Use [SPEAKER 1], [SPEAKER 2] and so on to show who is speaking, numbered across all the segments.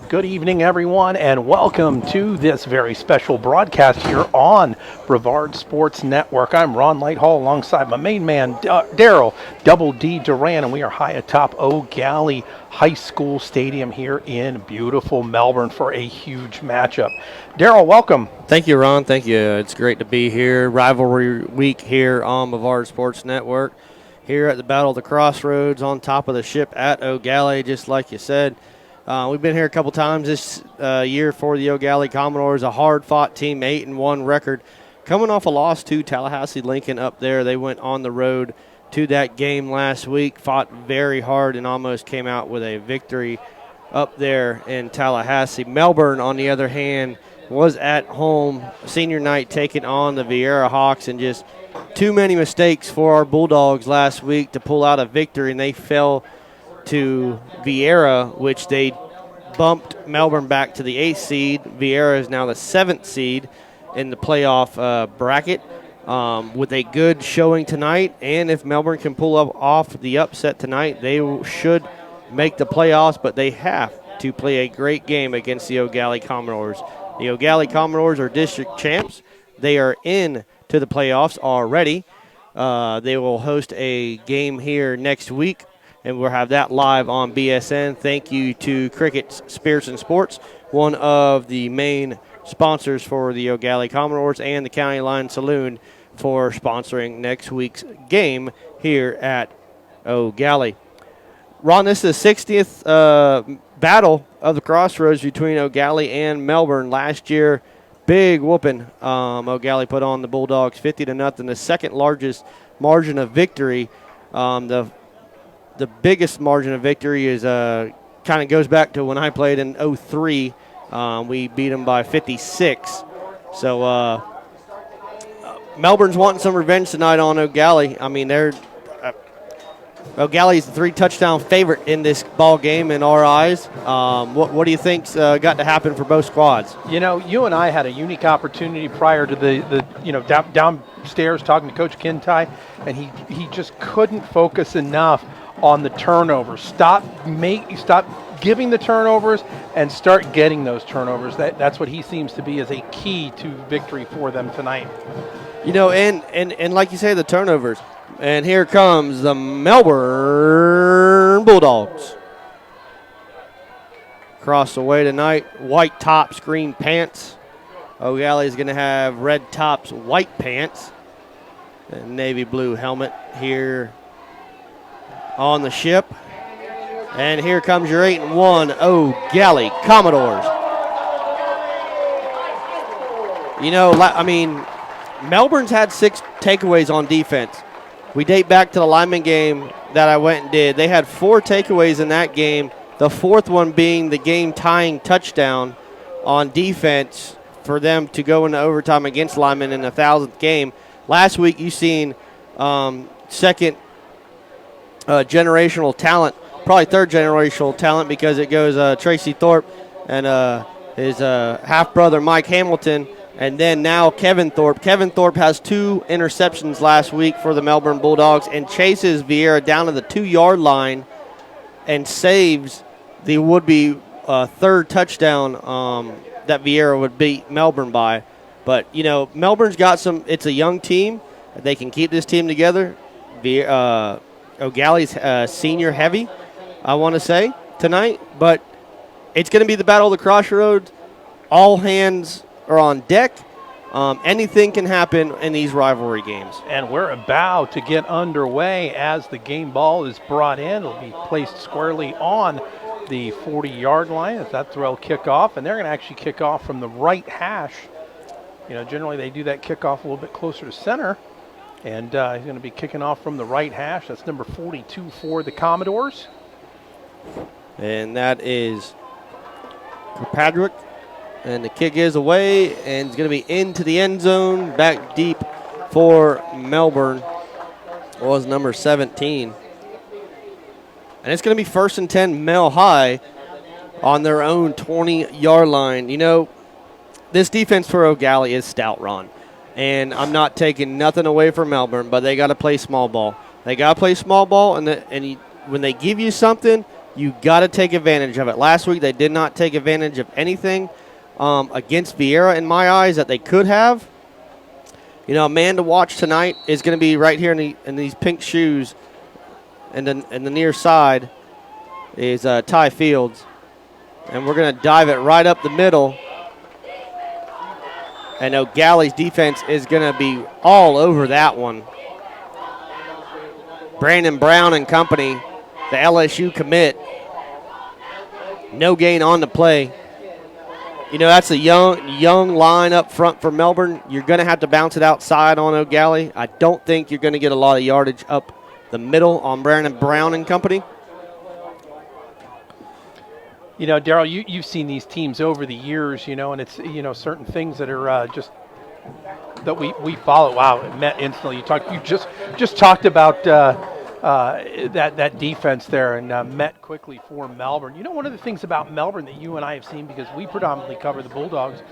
[SPEAKER 1] Good evening, everyone, and welcome to this very special broadcast here on Brevard Sports Network. I'm Ron Lighthall alongside my main man, Daryl Double D Duran, and we are high atop Eau Gallie High School Stadium here in beautiful Melbourne for a huge matchup. Daryl, welcome.
[SPEAKER 2] Thank you, Ron. Thank you. It's great to be here. Rivalry week here on Brevard Sports Network. Here at the Battle of the Crossroads on top of the ship at Eau Gallie, just like you said. We've been here a couple times this year for the Eau Gallie Commodores, a hard-fought team, 8-1 record. Coming off a loss to Tallahassee Lincoln up there. They went on the road to that game last week, fought very hard, and almost came out with a victory up there in Tallahassee. Melbourne, on the other hand, was at home senior night taking on the Vieira Hawks, and just too many mistakes for our Bulldogs last week to pull out a victory, and they fell to Vieira, which they bumped Melbourne back to the 8th seed. Vieira is now the 7th seed in the playoff bracket with a good showing tonight. And if Melbourne can pull off the upset tonight, they should make the playoffs, but they have to play a great game against the Eau Gallie Commodores. The Eau Gallie Commodores are district champs. They are in to the playoffs already. They will host a game here next week, and we'll have that live on BSN. Thank you to Cricket Spirits and Sports, one of the main sponsors for the Eau Gallie Commodores, and the County Line Saloon for sponsoring next week's game here at Eau Gallie. Ron, this is the 60th battle of the Crossroads between Eau Gallie and Melbourne. Last year, big whooping. Eau Gallie put on the Bulldogs 50-0, the second largest margin of victory. The biggest margin of victory is kind of goes back to when I played in 03. We beat them by 56. So Melbourne's wanting some revenge tonight on Eau Gallie. I mean, Eau Gallie's the 3-touchdown favorite in this ball game in our eyes. What do you think's got to happen for both squads?
[SPEAKER 1] You know, you and I had a unique opportunity prior to the downstairs talking to Coach Kintai, and he just couldn't focus enough on the turnovers. Stop giving the turnovers and start getting those turnovers. That's what he seems to be as a key to victory for them tonight.
[SPEAKER 2] You know, and like you say, the turnovers. And here comes the Melbourne Bulldogs. Across the way tonight, white tops, green pants. Eau Gallie is going to have red tops, white pants, and navy blue helmet here on the ship. And here comes your 8-1 Eau Gallie Commodores. You know, I mean, Melbourne's had 6 takeaways on defense. We date back to the Lyman game that I went and did. They had 4 takeaways in that game, the 4th one being the game-tying touchdown on defense for them to go into overtime against Lyman in the 1,000th game. Last week you seen second generational talent, probably third generational talent, because it goes Tracy Thorpe and his half-brother Mike Hamilton, and then now Kevin Thorpe. Kevin Thorpe has 2 interceptions last week for the Melbourne Bulldogs and chases Vieira down to the 2-yard line and saves the would-be third touchdown that Vieira would beat Melbourne by. But, you know, Melbourne's got it's a young team. They can keep this team together. Eau Gallie's senior heavy, I want to say, tonight. But it's going to be the Battle of the Crossroads. All hands are on deck. Anything can happen in these rivalry games.
[SPEAKER 1] And we're about to get underway as the game ball is brought in. It'll be placed squarely on the 40-yard line as that throw will kick off. And they're going to actually kick off from the right hash. You know, generally they do that kickoff a little bit closer to center. And he's going to be kicking off from the right hash. That's number 42 for the Commodores.
[SPEAKER 2] And that is Kirkpatrick. And the kick is away, and it's going to be into the end zone, back deep for Melbourne. Was number 17. And it's going to be 1st and 10 Mel High on their own 20-yard line. You know, this defense for Eau Gallie is stout, Ron. And I'm not taking nothing away from Melbourne, but they got to play small ball. They got to play small ball, and when they give you something, You got to take advantage of it. Last week they did not take advantage of anything against Vieira in my eyes that they could have. You know, a man to watch tonight is going to be right here in these pink shoes, and then in the near side is Ty Fields, and we're going to dive it right up the middle. And Eau Gallie's defense is going to be all over that one. Brandon Brown and company, the LSU commit. No gain on the play. You know, that's a young line up front for Melbourne. You're going to have to bounce it outside on Eau Gallie. I don't think you're going to get a lot of yardage up the middle on Brandon Brown and company.
[SPEAKER 1] You know, Daryl, you've seen these teams over the years, you know, and it's, you know, certain things that are just that we follow. Wow, it met instantly. You just talked about that defense there, and met quickly for Melbourne. You know, one of the things about Melbourne that you and I have seen, because we predominantly cover the Bulldogs,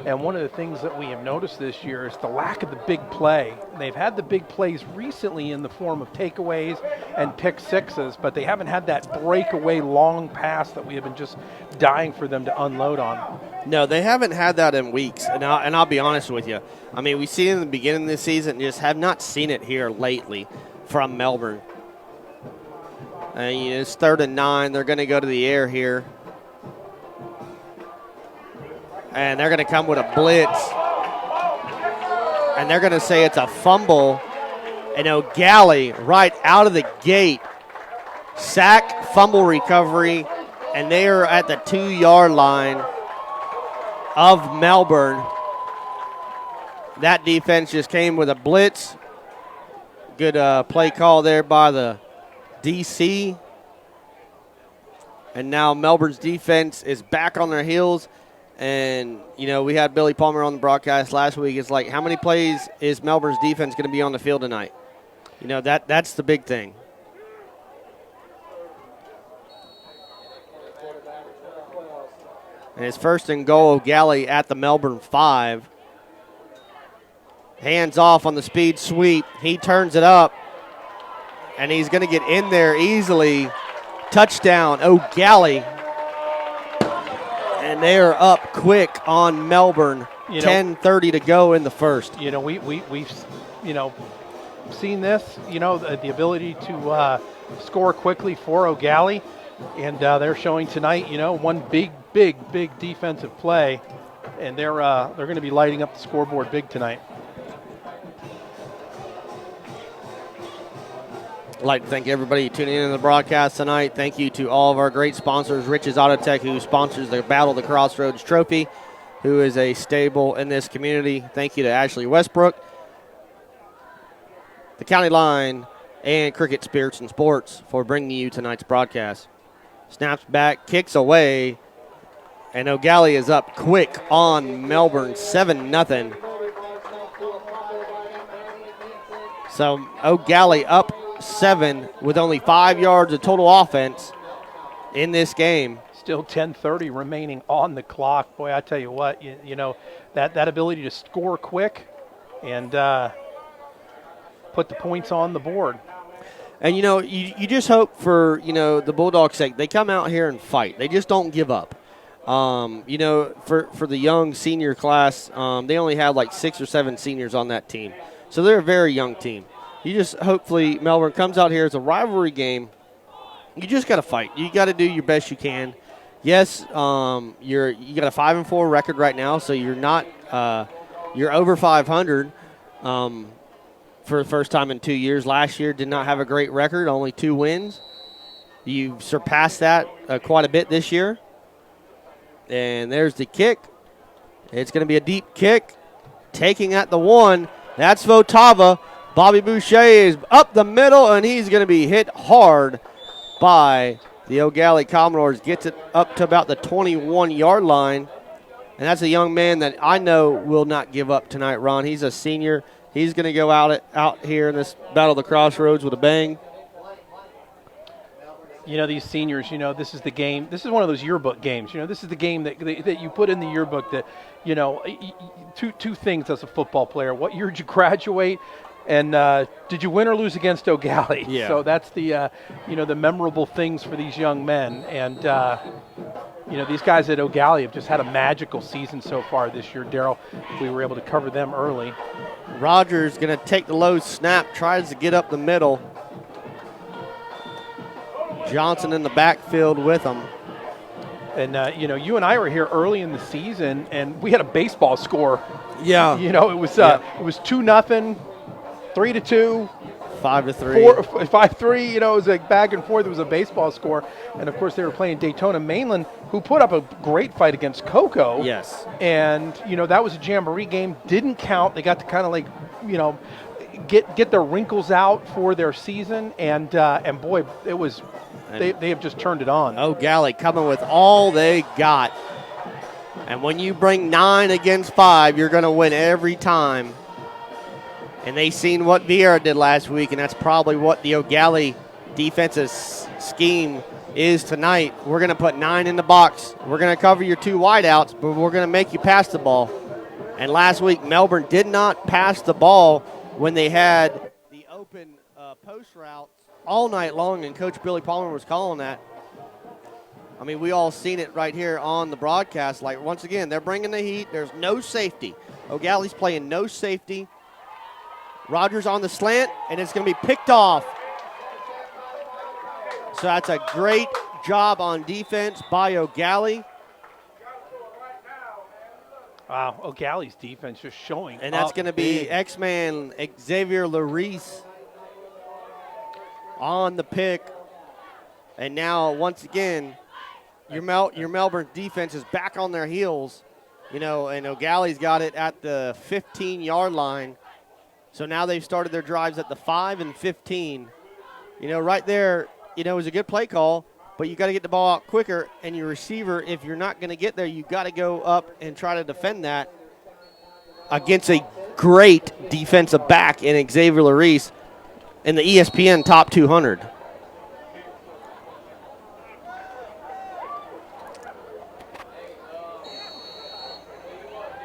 [SPEAKER 1] and one of the things that we have noticed this year is the lack of the big play. They've had the big plays recently in the form of takeaways and pick sixes, but they haven't had that breakaway long pass that we have been just dying for them to unload on.
[SPEAKER 2] No, they haven't had that in weeks, and I'll be honest with you. I mean, we see it in the beginning of this season, just have not seen it here lately from Melbourne. It's 3rd and 9. They're going to go to the air here. And they're going to come with a blitz. And they're going to say it's a fumble. And Eau Gallie right out of the gate. Sack, fumble recovery. And they are at the 2-yard line of Melbourne. That defense just came with a blitz. Good play call there by the DC. And now Melbourne's defense is back on their heels. And, you know, we had Billy Palmer on the broadcast last week. It's like, how many plays is Melbourne's defense going to be on the field tonight? You know, that's the big thing. And it's 1st and goal, Eau Gallie at the Melbourne 5. Hands off on the speed sweep. He turns it up. And he's going to get in there easily. Touchdown, Eau Gallie. And they are up quick on Melbourne. 10:30 to go in the first.
[SPEAKER 1] You know, we've you know, seen this. You know, the ability to score quickly for Eau Gallie, and they're showing tonight. You know, one big defensive play, and they're going to be lighting up the scoreboard big tonight.
[SPEAKER 2] I'd like to thank everybody tuning in to the broadcast tonight. Thank you to all of our great sponsors. Rich's Auto Tech, who sponsors the Battle of the Crossroads Trophy, who is a stable in this community. Thank you to Ashley Westbrook, the County Line, and Cricket Spirits and Sports for bringing you tonight's broadcast. Snaps back, kicks away, and Eau Gallie is up quick on Melbourne, 7-0. So Eau Gallie up 7 with only 5 yards of total offense in this game.
[SPEAKER 1] Still 10:30 remaining on the clock. Boy, I tell you what, you know, that ability to score quick and put the points on the board.
[SPEAKER 2] And, you know, you just hope for, you know, the Bulldogs' sake, they come out here and fight. They just don't give up. You know, for the young senior class, they only have like 6 or 7 seniors on that team. So they're a very young team. You just hopefully Melbourne comes out here as a rivalry game. You just got to fight. You got to do your best you can. Yes, you got a 5-4 record right now, so you're not you're over 500 for the first time in 2 years. Last year did not have a great record, only 2 wins. You surpassed that quite a bit this year. And there's the kick. It's going to be a deep kick. Taking at the 1. That's Votava. Bobby Boucher is up the middle, and he's going to be hit hard by the Eau Gallie Commodores. Gets it up to about the 21-yard line. And that's a young man that I know will not give up tonight, Ron. He's a senior. He's going to go out here in this Battle of the Crossroads with a bang.
[SPEAKER 1] You know, these seniors, you know, this is the game. This is one of those yearbook games. You know, this is the game that you put in the yearbook that, you know, two things as a football player. What year did you graduate? And did you win or lose against Eau Gallie?
[SPEAKER 2] Yeah.
[SPEAKER 1] So that's the the memorable things for these young men. And these guys at Eau Gallie have just had a magical season so far this year. Daryl, we were able to cover them early.
[SPEAKER 2] Rogers going to take the low snap, tries to get up the middle. Johnson in the backfield with him.
[SPEAKER 1] And, you and I were here early in the season, and we had a baseball score.
[SPEAKER 2] Yeah.
[SPEAKER 1] It was 2-0, 3-2.
[SPEAKER 2] 5-3.
[SPEAKER 1] 5-3, it was like back and forth. It was a baseball score. And, of course, they were playing Daytona Mainland, who put up a great fight against Cocoa.
[SPEAKER 2] Yes.
[SPEAKER 1] And, that was a jamboree game. Didn't count. They got to kind of get their wrinkles out for their season. And boy, it was they have just turned it on.
[SPEAKER 2] Eau Gallie coming with all they got. And when you bring 9 against 5, you're going to win every time. And they seen what Vieira did last week, and that's probably what the Eau Gallie defensive scheme is tonight. We're going to put 9 in the box. We're going to cover your 2 wideouts, but we're going to make you pass the ball. And last week, Melbourne did not pass the ball when they had the open post route all night long, and Coach Billy Palmer was calling that. I mean, we all seen it right here on the broadcast. Like, once again, they're bringing the heat. There's no safety. Eau Gallie's playing no safety. Rogers on the slant, and it's going to be picked off. So that's a great job on defense by Eau Gallie.
[SPEAKER 1] Wow, Eau Gallie's defense just showing.
[SPEAKER 2] And that's going to be X-Man Xavier Larice on the pick. And now, once again, your Melbourne defense is back on their heels. And Eau Gallie's got it at the 15-yard line. So now they've started their drives at the 5 and 15. Right there, it was a good play call, but you got to get the ball out quicker. And your receiver, if you're not going to get there, you got to go up and try to defend that against a great defensive back in Xavier Larice in the ESPN Top 200.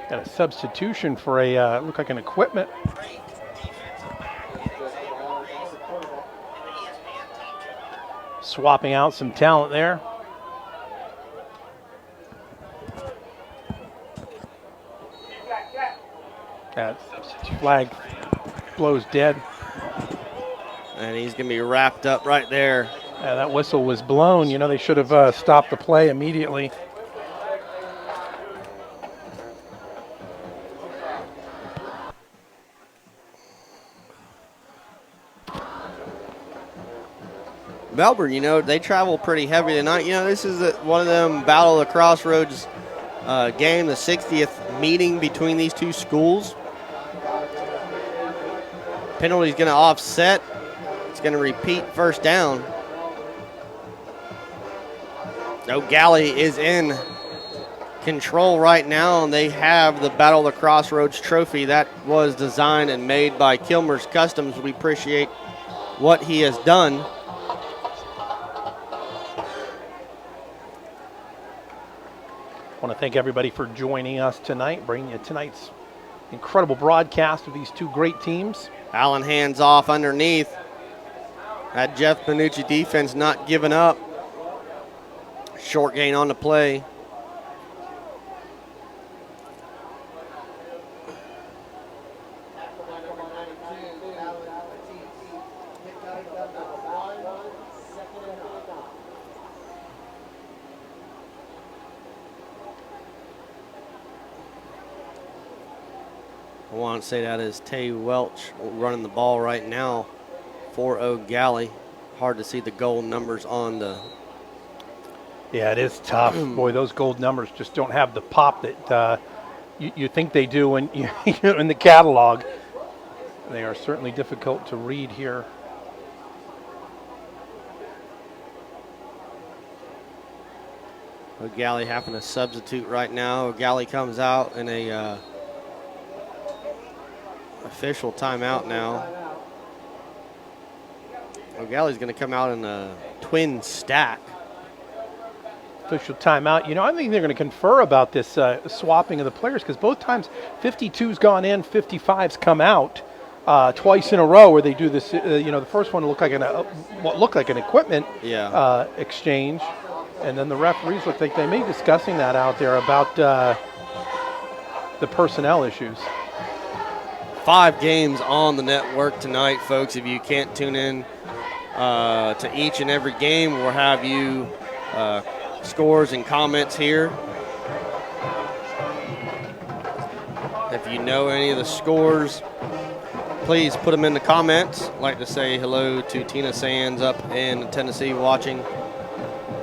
[SPEAKER 1] Got a substitution for a look like an equipment. Swapping out some talent there. That flag blows dead.
[SPEAKER 2] And he's going to be wrapped up right there.
[SPEAKER 1] Yeah, that whistle was blown. They should have stopped the play immediately.
[SPEAKER 2] Melbourne, they travel pretty heavy tonight. This is one of them Battle of the Crossroads game, the 60th meeting between these two schools. Penalty's going to offset. It's going to repeat first down. Eau Gallie is in control right now, and they have the Battle of the Crossroads trophy. That was designed and made by Kilmer Kustoms. We appreciate what he has done.
[SPEAKER 1] I want to thank everybody for joining us tonight, bringing you tonight's incredible broadcast of these two great teams.
[SPEAKER 2] Allen hands off underneath. That Jeff Benucci defense not giving up. Short gain on the play. I want to say that is Tay Welch running the ball right now for Eau Gallie. Hard to see the gold numbers on the.
[SPEAKER 1] Yeah, it is tough. Boy, those gold numbers just don't have the pop that you think they do when in the catalog. They are certainly difficult to read here.
[SPEAKER 2] Eau Gallie having to substitute right now. Eau Gallie comes out in a official timeout now. Eau Gallie's going to come out in a twin stack.
[SPEAKER 1] Official timeout. I think they're going to confer about this swapping of the players because both times 52's gone in, 55's come out. twice in a row where they do this. The first one looked like what looked like an equipment exchange, and then the referees looked like they may be discussing that out there about the personnel issues.
[SPEAKER 2] 5 games on the network tonight, folks. If you can't tune in to each and every game, we'll have you scores and comments here. If you know any of the scores, please put them in the comments. I'd like to say hello to Tina Sands up in Tennessee watching.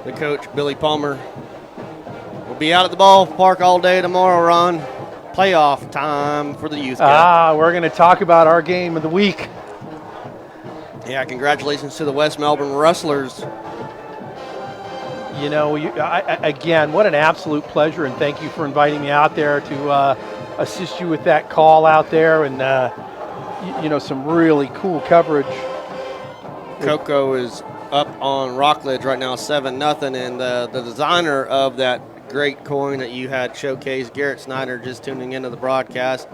[SPEAKER 2] The coach, Billy Palmer, will be out at the ballpark all day tomorrow, Ron. Playoff time for the youth.
[SPEAKER 1] We're going to talk about our game of the week.
[SPEAKER 2] Yeah, congratulations to the West Melbourne Rustlers.
[SPEAKER 1] Again, what an absolute pleasure, and thank you for inviting me out there to assist you with that call out there, and some really cool coverage.
[SPEAKER 2] Coco is up on Rockledge right now, 7-0, and the designer of that great coin that you had showcased, Garrett Snyder, just tuning into the broadcast.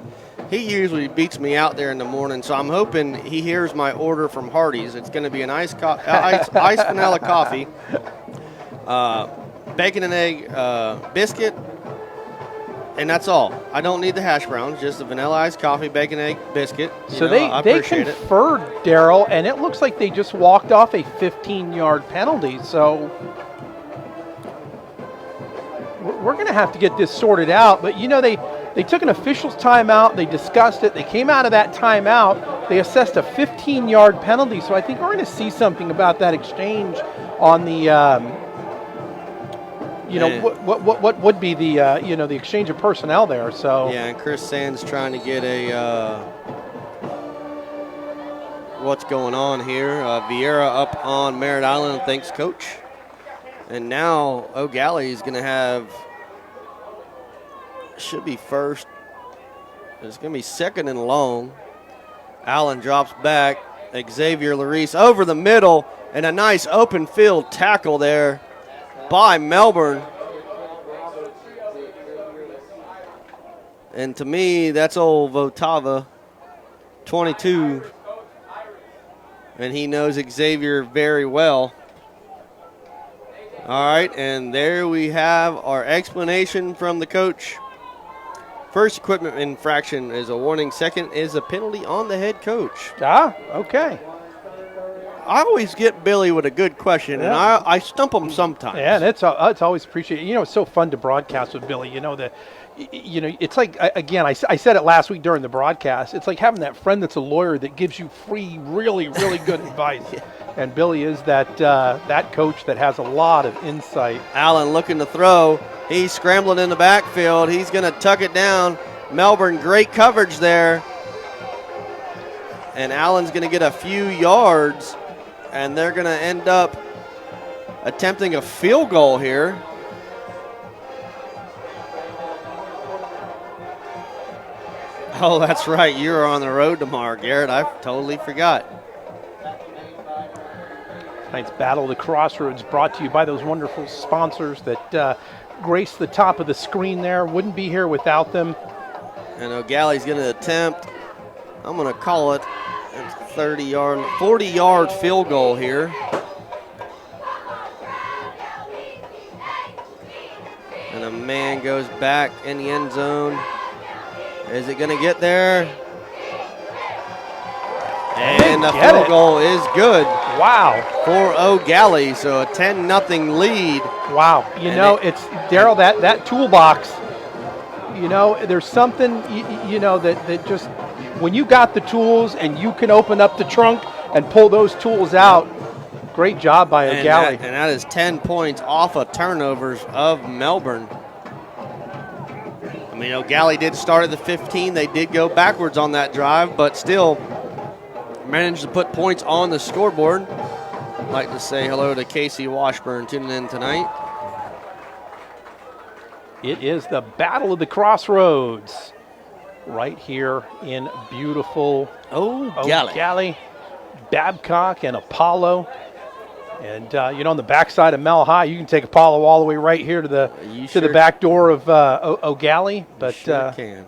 [SPEAKER 2] He usually beats me out there in the morning, so I'm hoping he hears my order from Hardee's. It's going to be an iced vanilla coffee, bacon and egg biscuit, and that's all. I don't need the hash browns, just a vanilla iced coffee, bacon, egg, biscuit.
[SPEAKER 1] They conferred, Daryl, and it looks like they just walked off a 15-yard penalty. So we're going to have to get this sorted out. But, they took an official's timeout. They discussed it. They came out of that timeout. They assessed a 15-yard penalty. So I think we're going to see something about that exchange on the what would be the the exchange of personnel there. So
[SPEAKER 2] yeah, and Chris Sands trying to get a what's going on here. Vieira up on Merritt Island, thanks coach. And now Eau Gallie is going to have, should be first. It's going to be second and long. Allen drops back. Xavier Larice over the middle, and a nice open field tackle there by Melbourne. And to me, that's old Votava, 22. And he knows Xavier very well. All right, and there we have our explanation from the coach. First equipment infraction is a warning. Second is a penalty on the head coach.
[SPEAKER 1] Okay.
[SPEAKER 2] I always get Billy with a good question, and I stump him sometimes.
[SPEAKER 1] Yeah, and it's always appreciated. It's so fun to broadcast with Billy. It's like, again, I said it last week during the broadcast. It's like having that friend that's a lawyer that gives you free, really, really good advice. And Billy is that coach that has a lot of insight.
[SPEAKER 2] Allen looking to throw. He's scrambling in the backfield. He's going to tuck it down. Melbourne, great coverage there. And Allen's going to get a few yards, and they're going to end up attempting a field goal here. Oh, that's right. You're on the road tomorrow, Garrett. I totally forgot.
[SPEAKER 1] Tonight's Battle of the Crossroads brought to you by those wonderful sponsors that grace the top of the screen there. Wouldn't be here without them.
[SPEAKER 2] And Eau Gallie's going to attempt, I'm going to call it a 40-yard field goal here. And a man goes back in the end zone. Is it going to get there? And the field goal is good.
[SPEAKER 1] Wow.
[SPEAKER 2] For Eau Gallie, so a 10-0 lead.
[SPEAKER 1] Wow. It's Daryl, that toolbox, there's something, that just, when you got the tools and you can open up the trunk and pull those tools out, great job by Eau Gallie.
[SPEAKER 2] And that is 10 points off of turnovers of Melbourne. I mean, Eau Gallie did start at the 15. They did go backwards on that drive, but still managed to put points on the scoreboard. I'd like to say hello to Casey Washburn tuning in tonight.
[SPEAKER 1] It is the Battle of the Crossroads right here in beautiful Eau Gallie, Babcock, and Apollo. And, on the backside of Mel High, you can take Apollo all the way right here to the back door of Eau Gallie. But
[SPEAKER 2] sure can.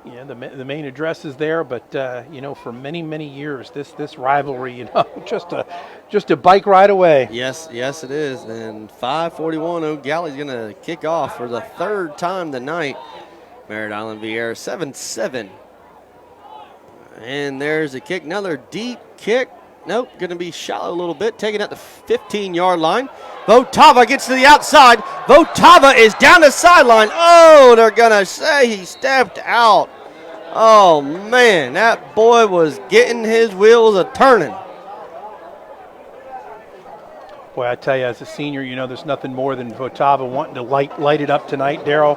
[SPEAKER 1] Yeah, the main address is there, but for many years, this rivalry, just a bike ride away.
[SPEAKER 2] Yes, it is. And 5:41, Eau Gallie's going to kick off for the third time tonight. Merritt Island Vieira 7-7. And there's a kick, another deep kick. Nope, going to be shallow a little bit, taking it at the 15-yard line. Votava gets to the outside. Votava is down the sideline. Oh, they're going to say he stepped out. Oh, man, that boy was getting his wheels a-turning.
[SPEAKER 1] Boy, I tell you, as a senior, there's nothing more than Votava wanting to light it up tonight, Daryl.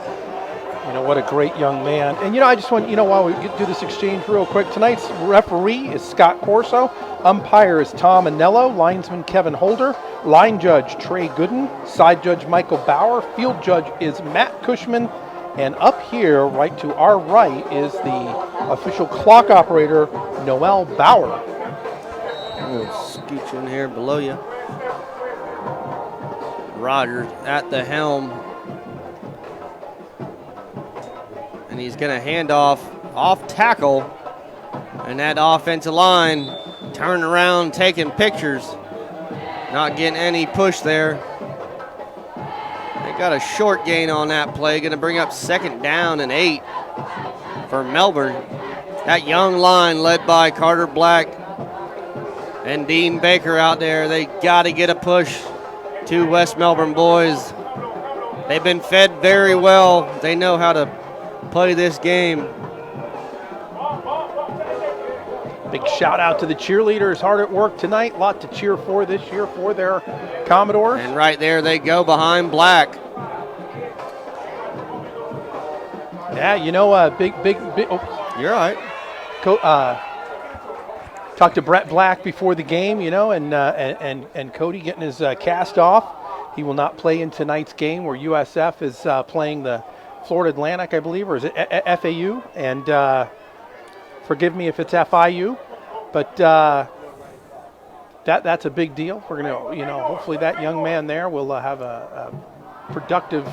[SPEAKER 1] What a great young man. And, I just want, while we do this exchange real quick, tonight's referee is Scott Corso. Umpire is Tom Anello. Linesman Kevin Holder. Line judge Trey Gooden. Side judge Michael Bauer. Field judge is Matt Cushman. And up here, right to our right, is the official clock operator, Noel Bauer.
[SPEAKER 2] We'll scooch in here below you. Rogers at the helm. And he's going to hand off tackle. And that offensive line turning around, taking pictures. Not getting any push there. They got a short gain on that play. Going to bring up 2nd down and 8 for Melbourne. That young line led by Carter Black and Dean Baker out there. They got to get a push to West Melbourne boys. They've been fed very well. They know how to play this game.
[SPEAKER 1] Big shout out to the cheerleaders, hard at work tonight. Lot to cheer for this year for their Commodores.
[SPEAKER 2] And right there they go behind Black.
[SPEAKER 1] Yeah, big. Oh.
[SPEAKER 2] You're right.
[SPEAKER 1] Talked to Brett Black before the game, and Cody getting his cast off. He will not play in tonight's game where USF is playing the Florida Atlantic, I believe, or is it FAU? And forgive me if it's FIU, but that's a big deal. We're going to, hopefully that young man there will have a productive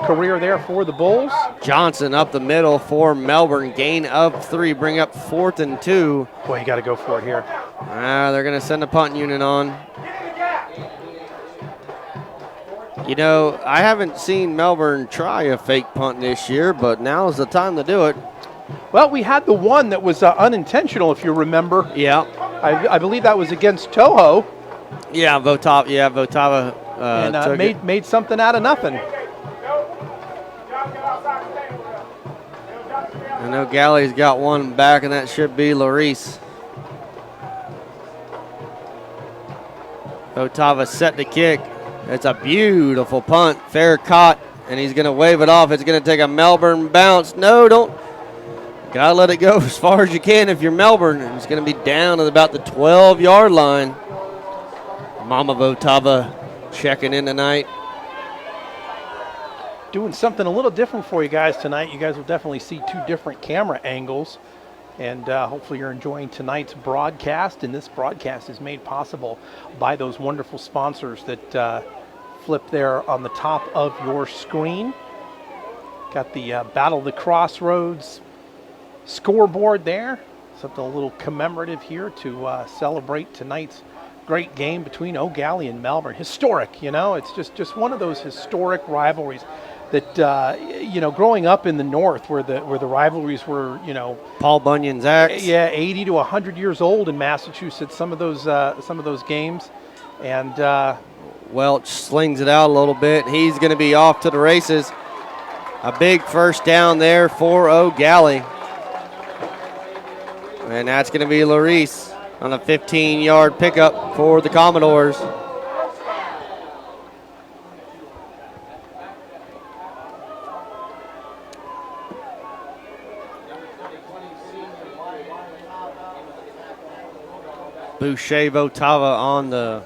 [SPEAKER 1] career there for the Bulls.
[SPEAKER 2] Johnson up the middle for Melbourne. Gain of 3. Bring up 4th and 2.
[SPEAKER 1] Boy, you got to go for it here.
[SPEAKER 2] They're going to send a punt unit on. I haven't seen Melbourne try a fake punt this year, but now's the time to do it.
[SPEAKER 1] Well, we had the one that was unintentional, if you remember.
[SPEAKER 2] Yeah.
[SPEAKER 1] I believe that was against Toho.
[SPEAKER 2] Yeah, Votava.
[SPEAKER 1] And made something out of nothing.
[SPEAKER 2] I know Gallie's got one back, and that should be Larice. Votava set the kick. It's a beautiful punt. Fair caught, and he's going to wave it off. It's going to take a Melbourne bounce. No, don't. Got to let it go as far as you can if you're Melbourne. It's going to be down at about the 12-yard line. Mama Votava checking in tonight.
[SPEAKER 1] Doing something a little different for you guys tonight. You guys will definitely see 2 different camera angles. And hopefully you're enjoying tonight's broadcast. And this broadcast is made possible by those wonderful sponsors that flip there on the top of your screen. Got the Battle of the Crossroads scoreboard there. Something a little commemorative here to celebrate tonight's great game between Eau Gallie and Melbourne. Historic, it's just one of those historic rivalries that growing up in the north where the rivalries were,
[SPEAKER 2] Paul Bunyan's axe.
[SPEAKER 1] Yeah, 80 to 100 years old in Massachusetts. Some of those games, and
[SPEAKER 2] Welch slings it out a little bit. He's going to be off to the races. A big first down there for Eau Gallie. And that's going to be Larice on a 15-yard pickup for the Commodores. Boucher Votava on the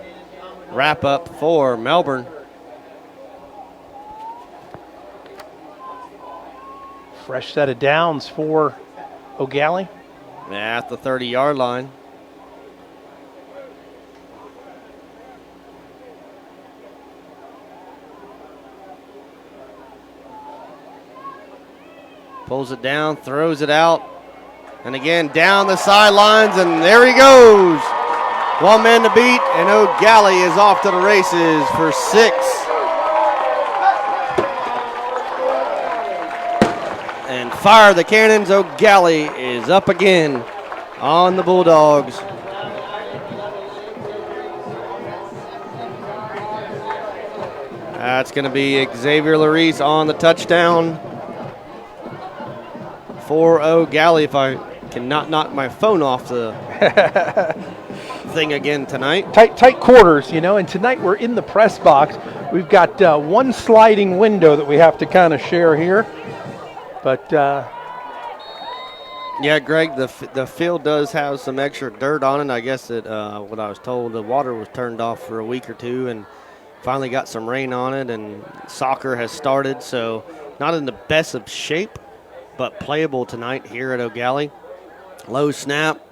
[SPEAKER 2] wrap-up for Melbourne.
[SPEAKER 1] Fresh set of downs for Eau Gallie.
[SPEAKER 2] At the 30-yard line. Pulls it down, throws it out. And again, down the sidelines, and there he goes. 1 man to beat, and Eau Gallie is off to the races for 6. And fire the cannons, Eau Gallie is up again on the Bulldogs. That's going to be Xavier Larice on the touchdown for Eau Gallie, if I cannot knock my phone off the thing again tonight.
[SPEAKER 1] Tight quarters, you know, and tonight we're in the press box. We've got one sliding window that we have to kind of share here. But,
[SPEAKER 2] yeah, Greg, the field does have some extra dirt on it. I guess that what I was told, the water was turned off for a week or two and finally got some rain on it, and soccer has started, so not in the best of shape, but playable tonight here at Eau Gallie. Low snap,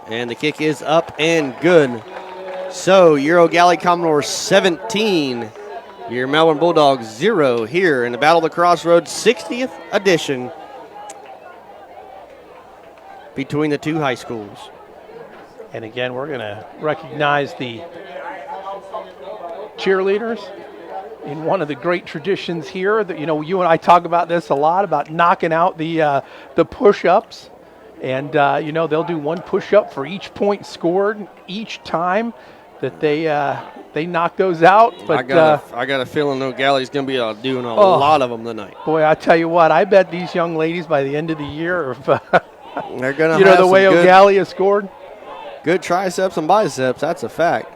[SPEAKER 2] and the kick is up and good. So your Eau Gallie Commodores 17, your Melbourne Bulldogs 0 here in the Battle of the Crossroads 60th edition between the two high schools.
[SPEAKER 1] And again, we're going to recognize the cheerleaders in one of the great traditions here. That, you know, you and I talk about this a lot, about knocking out the push-ups. And, you know, they'll do one push-up for each point scored each time that they knock those out. But
[SPEAKER 2] I got a feeling Eau Gallie's going to be doing a lot of them tonight.
[SPEAKER 1] Boy, I tell you what, I bet these young ladies by the end of the year,
[SPEAKER 2] they're going to,
[SPEAKER 1] you know, the way Eau Gallie has scored.
[SPEAKER 2] Good triceps and biceps, that's a fact.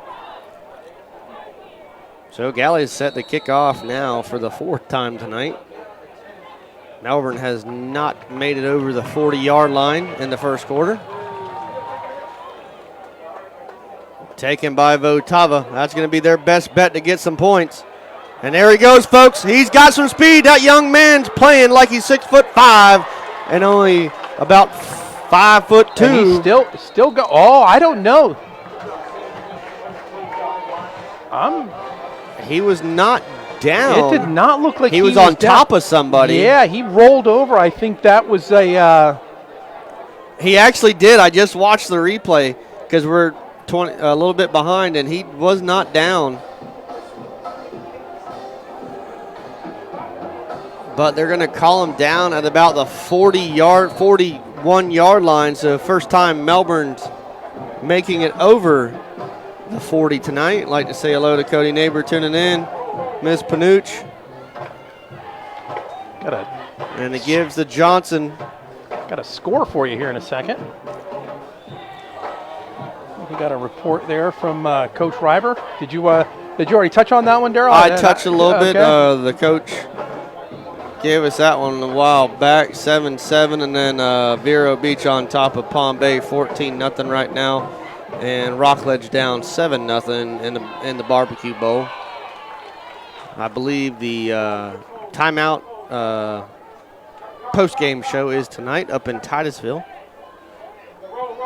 [SPEAKER 2] So Gallie is set to kick off now for the 4th time tonight. Melbourne has not made it over the 40-yard line in the first quarter. Taken by Votava. That's going to be their best bet to get some points. And there he goes, folks. He's got some speed. That young man's playing like he's 6'5" and only about 5'2".
[SPEAKER 1] And he's still go. Oh, I don't know.
[SPEAKER 2] He was not down.
[SPEAKER 1] It did not look like
[SPEAKER 2] he was on top of somebody.
[SPEAKER 1] Yeah, he rolled over. I think that was a.
[SPEAKER 2] He actually did. I just watched the replay because we're a little bit behind, and he was not down. But they're going to call him down at about the 41-yard line. So first time Melbourne's making it over the 40 tonight. I'd like to say hello to Cody Neighbor tuning in. Miss Panuch. And it gives the Johnson.
[SPEAKER 1] Got a score for you here in a second. We got a report there from Coach River. Did you already touch on that one, Darryl?
[SPEAKER 2] I touched a little bit. The coach gave us that one a while back, 7-7, and then Vero Beach on top of Palm Bay, 14-0 right now. And Rockledge down 7-0 in the barbecue bowl. I believe the timeout post-game show is tonight up in Titusville.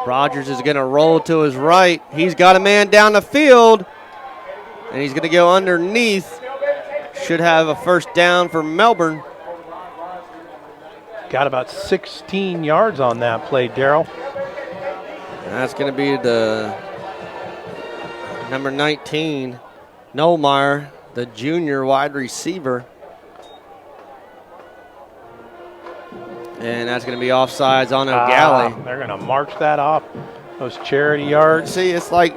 [SPEAKER 2] Rogers is going to roll to his right. He's got a man down the field, and he's going to go underneath. Should have a first down for Melbourne.
[SPEAKER 1] Got about 16 yards on that play, Darryl.
[SPEAKER 2] That's going to be the number 19, Noelmeyer, the junior wide receiver. And that's going to be offsides on Eau Gallie.
[SPEAKER 1] They're going to march that off, those charity yards.
[SPEAKER 2] See, it's like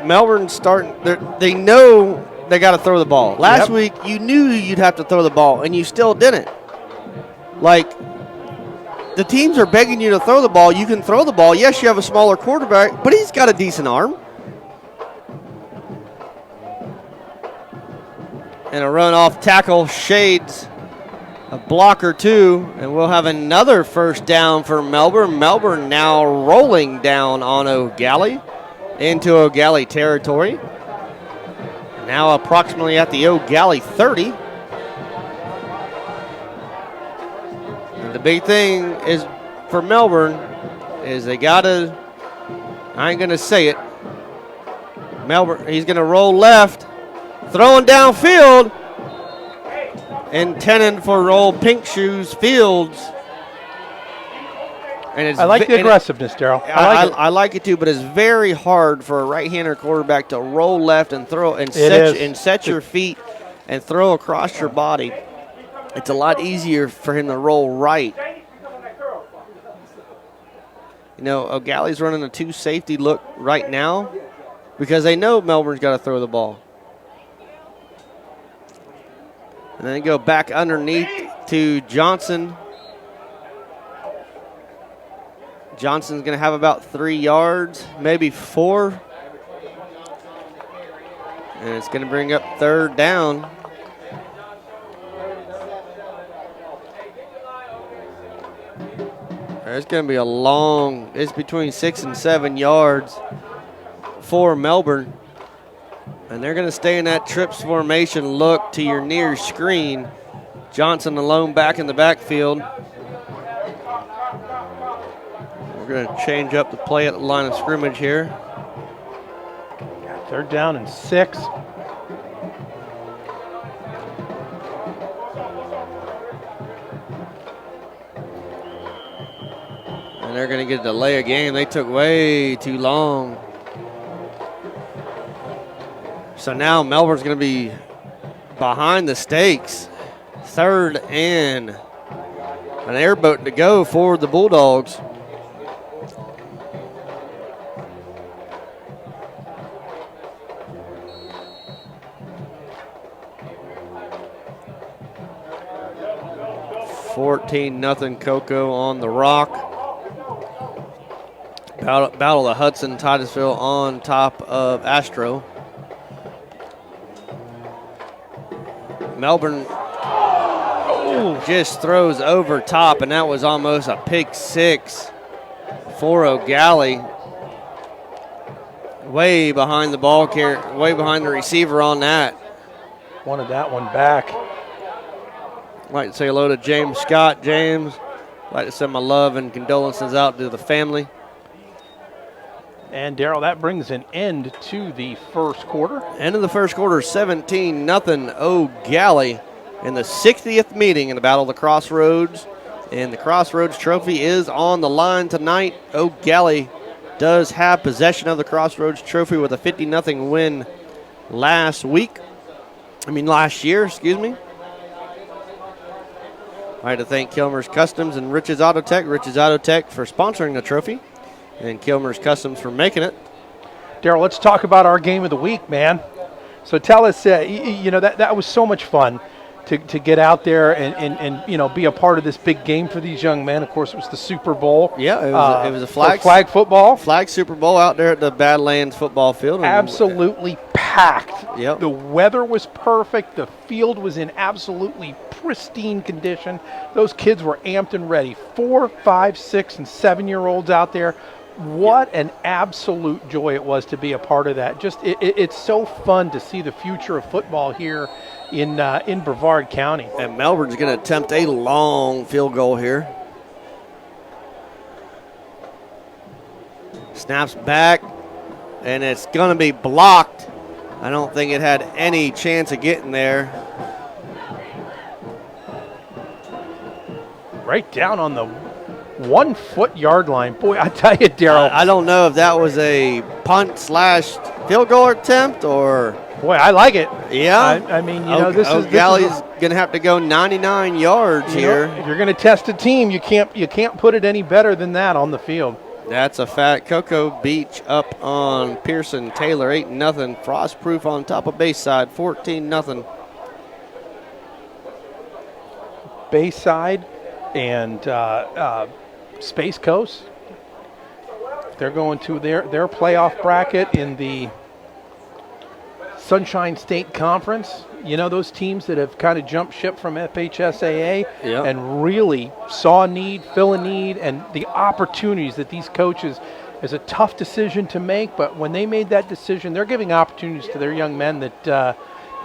[SPEAKER 2] Melbourne's starting. They know they got to throw the ball. Last week, you knew you'd have to throw the ball, and you still didn't. Like, the teams are begging you to throw the ball. You can throw the ball. Yes, you have a smaller quarterback, but he's got a decent arm. And a run-off tackle shades a block or two, and we'll have another first down for Melbourne. Melbourne now rolling down on Eau Gallie into Eau Gallie territory. Now approximately at the Eau Gallie 30. And the big thing is for Melbourne is they got to, I ain't going to say it, Melbourne, he's going to roll left, throwing downfield. intended for old Pink Shoes Fields. And it's
[SPEAKER 1] I like the aggressiveness, Daryl.
[SPEAKER 2] I like it too, but it's very hard for a right-hander quarterback to roll left and throw and set your feet and throw across your body. It's a lot easier for him to roll right. You know, Eau Gallie's running a 2-safety look right now because they know Melbourne's got to throw the ball. And then go back underneath to Johnson. Johnson's going to have about 3 yards, maybe 4. And it's going to bring up 3rd down. It's going to be a long, it's between 6 and 7 yards for Melbourne. And they're going to stay in that trips formation look to your near screen. Johnson alone back in the backfield. We're going to change up the play at the line of scrimmage here.
[SPEAKER 1] 3rd down and 6.
[SPEAKER 2] And they're going to get a delay of game. They took way too long. So now Melbourne's going to be behind the stakes. 3rd and an airboat to go for the Bulldogs. Nothing Cocoa on the Rock. Battle of Hudson, Titusville on top of Astro. Melbourne just throws over top, and that was almost a pick 6 for Eau Gallie. Way behind the ball carrier, way behind the receiver on that.
[SPEAKER 1] Wanted that one back.
[SPEAKER 2] I'd like to say hello to James Scott. James, I'd like to send my love and condolences out to the family.
[SPEAKER 1] And, Daryl, that brings an end to the first quarter.
[SPEAKER 2] End of the first quarter, 17-0 Eau Gallie in the 60th meeting in the Battle of the Crossroads. And the Crossroads Trophy is on the line tonight. Eau Gallie does have possession of the Crossroads Trophy with a 50-0 win last year, excuse me. I'd like to thank Kilmer Kustoms and Rich's Auto Tech. Rich's Auto Tech for sponsoring the trophy, and Kilmer Kustoms for making it.
[SPEAKER 1] Daryl, let's talk about our game of the week, man. So tell us, that was so much fun to get out there and be a part of this big game for these young men. Of course, it was the Super Bowl.
[SPEAKER 2] Yeah, it was a flag
[SPEAKER 1] football.
[SPEAKER 2] Flag Super Bowl out there at the Badlands football field.
[SPEAKER 1] Absolutely packed.
[SPEAKER 2] Yep.
[SPEAKER 1] The weather was perfect. The field was in absolutely pristine condition. Those kids were amped and ready. 4, 5, 6, and 7-year-olds out there. What an absolute joy it was to be a part of that. Just it's so fun to see the future of football here in Brevard County.
[SPEAKER 2] And Melbourne's going to attempt a long field goal here. Snaps back, and it's going to be blocked. I don't think it had any chance of getting there.
[SPEAKER 1] Right down on the 1-foot yard line. Boy, I tell you, Daryl.
[SPEAKER 2] I don't know if that was a punt/field goal attempt or.
[SPEAKER 1] Boy, I like it.
[SPEAKER 2] Yeah.
[SPEAKER 1] I mean, this is.
[SPEAKER 2] Eau Gallie's going to have to go 99 yards here.
[SPEAKER 1] If you're going to test a team, you can't put it any better than that on the field.
[SPEAKER 2] That's a fact. Cocoa Beach up on Pearson Taylor, 8-0. Frostproof on top of Bayside, 14-0.
[SPEAKER 1] Bayside and Space Coast, they're going to their playoff bracket in the Sunshine State Conference. You know, those teams that have kind of jumped ship from FHSAA and really saw a need, fill a need, and the opportunities that these coaches, is a tough decision to make, but when they made that decision, they're giving opportunities to their young men that,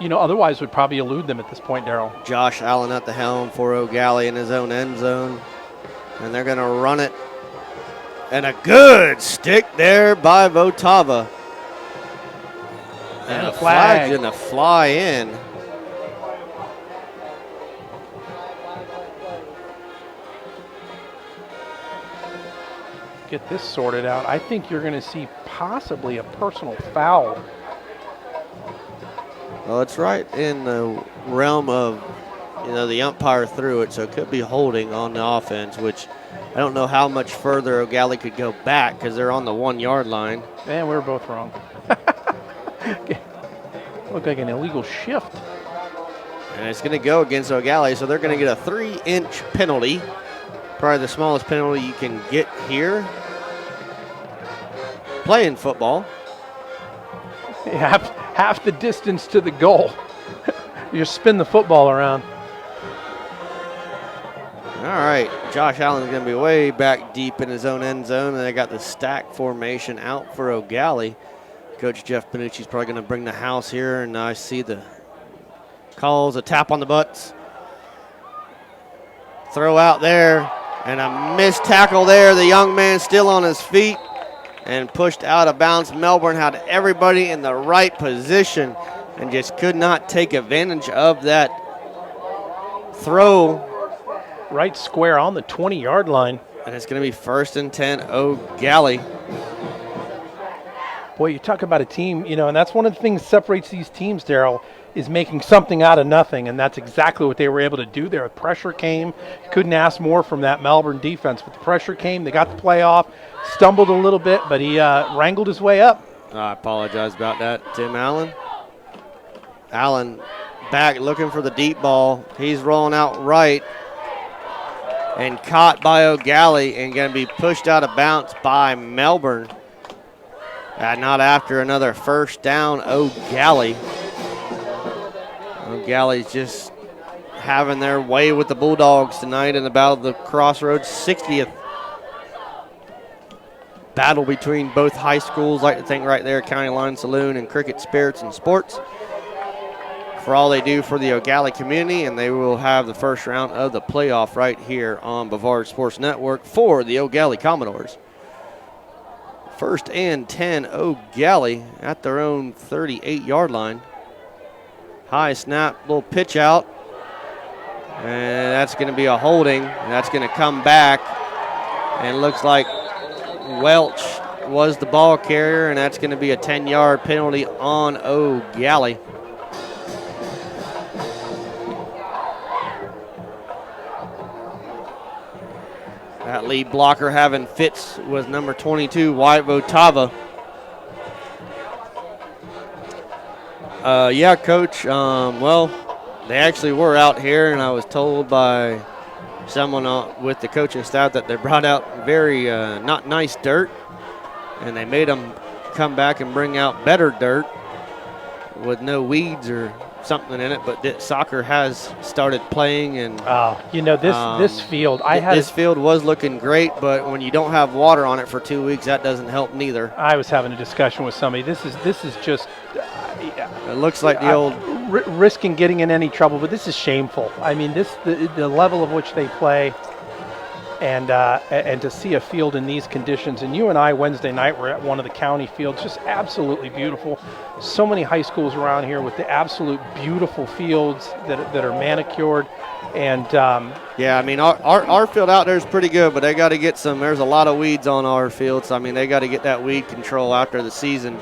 [SPEAKER 1] otherwise would probably elude them at this point, Daryl.
[SPEAKER 2] Josh Allen at the helm for Eau Gallie in his own end zone, and they're going to run it. And a good stick there by Votava. And a flag's going to fly in.
[SPEAKER 1] get this sorted out. I think you're going to see possibly a personal foul.
[SPEAKER 2] Well, it's right in the realm of, the umpire threw it, so it could be holding on the offense, which I don't know how much further Eau Gallie could go back because they're on the 1 yard line.
[SPEAKER 1] Man, we were both wrong. Looked like an illegal shift.
[SPEAKER 2] And it's going to go against Eau Gallie, so they're going to get a 3-inch penalty. Probably the smallest penalty you can get here playing football.
[SPEAKER 1] Half the distance to the goal. You just spin the football around.
[SPEAKER 2] All right, Josh Allen's going to be way back deep in his own end zone, and they got the stack formation out for Eau Gallie. Coach Jeff Panucci's probably going to bring the house here, and I see the calls, a tap on the butts. Throw out there, and a missed tackle there. The young man still on his feet and pushed out of bounds. Melbourne had everybody in the right position and just could not take advantage of that throw.
[SPEAKER 1] Right square on the 20-yard line.
[SPEAKER 2] And it's going to be 1st and 10, Eau Gallie.
[SPEAKER 1] Boy, you talk about a team, and that's one of the things that separates these teams, Daryl, is making something out of nothing, and that's exactly what they were able to do there. Pressure came. Couldn't ask more from that Melbourne defense, but the pressure came. They got the play off, stumbled a little bit, but he wrangled his way up.
[SPEAKER 2] I apologize about that, Tim Allen. Allen back looking for the deep ball. He's rolling out right and caught by Eau Gallie and going to be pushed out of bounds by Melbourne. Not after another first down, Eau Gallie. Eau Gallie's just having their way with the Bulldogs tonight in the Battle of the Crossroads, 60th battle between both high schools. Like to think right there, County Line Saloon and Cricket Spirits and Sports, for all they do for the Eau Gallie community, and they will have the first round of the playoff right here on Bavard Sports Network for the Eau Gallie Commodores. 1st and 10, Eau Gallie at their own 38-yard line. High snap, little pitch out, and that's going to be a holding. That's going to come back, and looks like Welch was the ball carrier, and that's going to be a 10-yard penalty on Eau Gallie. That lead blocker having fits was number 22, White Votava. Yeah, Coach. Well, they actually were out here, and I was told by someone with the coaching staff that they brought out very not nice dirt, and they made them come back and bring out better dirt with no weeds or something in it. But soccer has started playing, and
[SPEAKER 1] this field,
[SPEAKER 2] this field was looking great, but when you don't have water on it for 2 weeks, that doesn't help neither.
[SPEAKER 1] I was having a discussion with somebody. This is just.
[SPEAKER 2] It looks like the old
[SPEAKER 1] risking getting in any trouble, but this is shameful. I mean, the level of which they play, and to see a field in these conditions. And you and I Wednesday night were at one of the county fields, just absolutely beautiful. So many high schools around here with the absolute beautiful fields that are manicured. And
[SPEAKER 2] yeah, I mean our field out there is pretty good, but they got to get some. There's a lot of weeds on our field, so I mean they got to get that weed control after the season.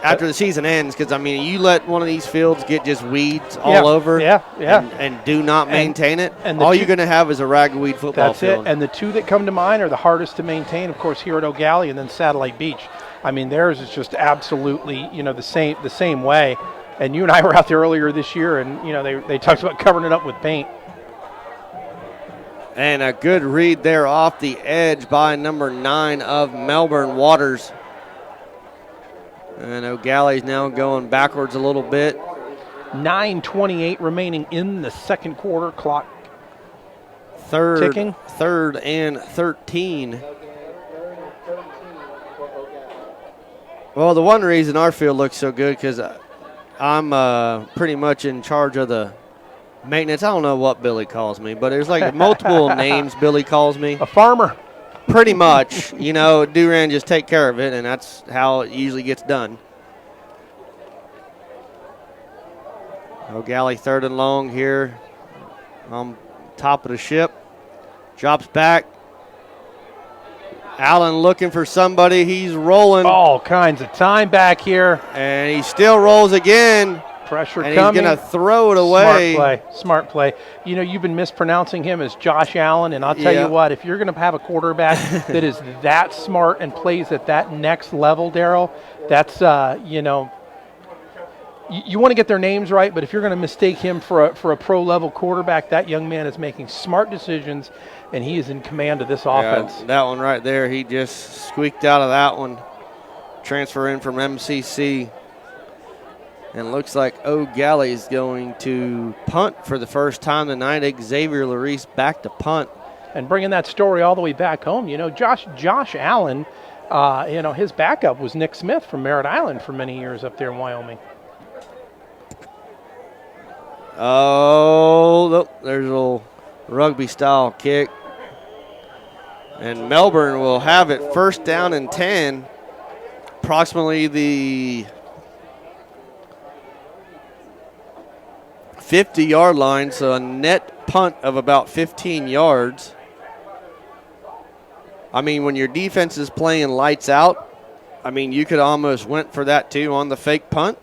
[SPEAKER 2] After the season ends, because, I mean, you let one of these fields get just weeds all over and do not maintain it, and all you're going to have is a ragweed football field.
[SPEAKER 1] That's it, and the two that come to mind are the hardest to maintain, of course, here at Eau Gallie and then Satellite Beach. I mean, theirs is just absolutely, the same way. And you and I were out there earlier this year, and, they talked about covering it up with paint.
[SPEAKER 2] And a good read there off the edge by number 9 of Melbourne, Waters. And Eau Gallie's now going backwards a little bit.
[SPEAKER 1] 9:28 remaining in the second quarter. Clock ticking.
[SPEAKER 2] 3rd and 13. Well, the one reason our field looks so good because I'm pretty much in charge of the maintenance. I don't know what Billy calls me, but there's like multiple names Billy calls me.
[SPEAKER 1] A farmer.
[SPEAKER 2] Pretty much, Duran just take care of it, and that's how it usually gets done. Eau Gallie 3rd and long here on top of the ship. Drops back. Allen looking for somebody. He's rolling.
[SPEAKER 1] All kinds of time back here.
[SPEAKER 2] And he still rolls again.
[SPEAKER 1] Pressure
[SPEAKER 2] and
[SPEAKER 1] coming.
[SPEAKER 2] He's going to throw it away.
[SPEAKER 1] Smart play. You know, you've been mispronouncing him as Josh Allen, and I'll tell you what, if you're going to have a quarterback that is that smart and plays at that next level, Daryl, that's, you know, you want to get their names right, but if you're going to mistake him for a pro-level quarterback, that young man is making smart decisions, and he is in command of this offense.
[SPEAKER 2] That one right there, he just squeaked out of that one. Transfer in from MCC. And looks like Eau Gallie is going to punt for the first time tonight. Xavier Larice back to punt.
[SPEAKER 1] And bringing that story all the way back home, you know, Josh Allen, you know, his backup was Nick Smith from Merritt Island for many years up there in Wyoming.
[SPEAKER 2] Oh, look, there's a little rugby-style kick. And Melbourne will have it first down and 10. Approximately the 50-yard line, so a net punt of about 15 yards. I mean, when your defense is playing lights out, I mean, you could almost went for that too on the fake punt.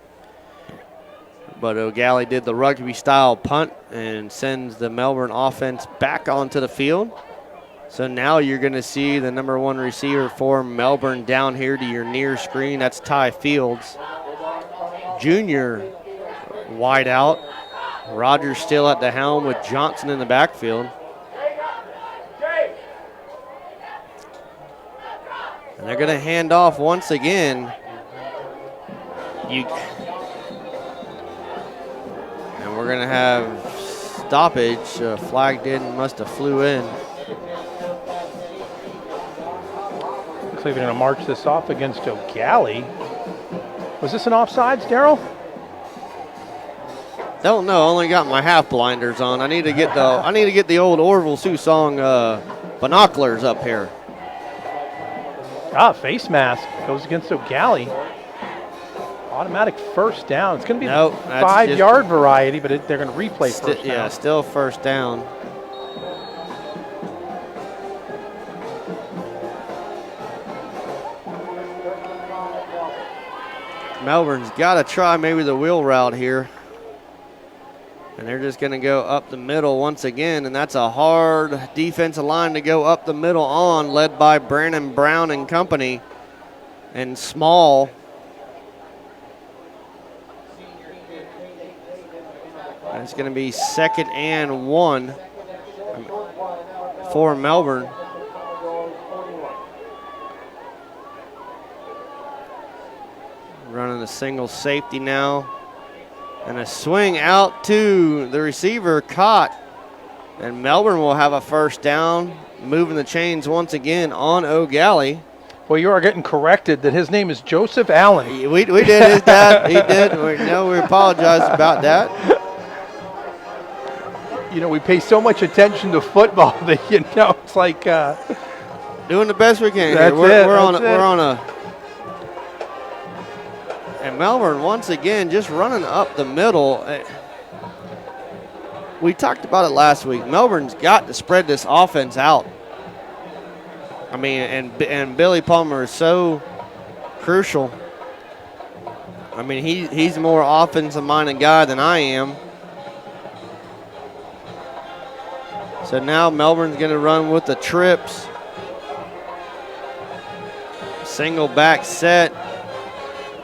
[SPEAKER 2] But Eau Gallie did the rugby-style punt and sends the Melbourne offense back onto the field. So now you're going to see the number one receiver for Melbourne down here to your near screen. That's Ty Fields. Junior wide out. Rogers still at the helm with Johnson in the backfield. And they're going to hand off once again. And we're going to have stoppage. Flag must have flew in.
[SPEAKER 1] Looks like they're going to march this off against Eau Gallie. Was this an offsides, Daryl?
[SPEAKER 2] Don't know. Only got my half blinders on. I need to get the old Orville Susong binoculars up here.
[SPEAKER 1] Face mask goes against Eau Gallie. Automatic first down. It's going to be the 5-yard variety, but they're going to replay first down.
[SPEAKER 2] Yeah, still first down. Melbourne's got to try maybe the wheel route here. And they're just going to go up the middle once again, and that's a hard defensive line to go up the middle on, led by Brandon Brown and company, and Small. And it's going to be 2nd and 1 for Melbourne. Running a single safety now. And a swing out to the receiver, caught. And Melbourne will have a first down, moving the chains once again on Eau Gallie.
[SPEAKER 1] Well, you are getting corrected that his name is Joseph Allen.
[SPEAKER 2] We did, his dad, he did. We apologize about that.
[SPEAKER 1] You know, we pay so much attention to football that, you know, it's like.
[SPEAKER 2] Doing the best we can
[SPEAKER 1] here.
[SPEAKER 2] We're on a. And Melbourne, once again, just running up the middle. We talked about it last week. Melbourne's got to spread this offense out. I mean, and Billy Palmer is so crucial. I mean, he's a more offensive-minded guy than I am. So now Melbourne's going to run with the trips. Single back set.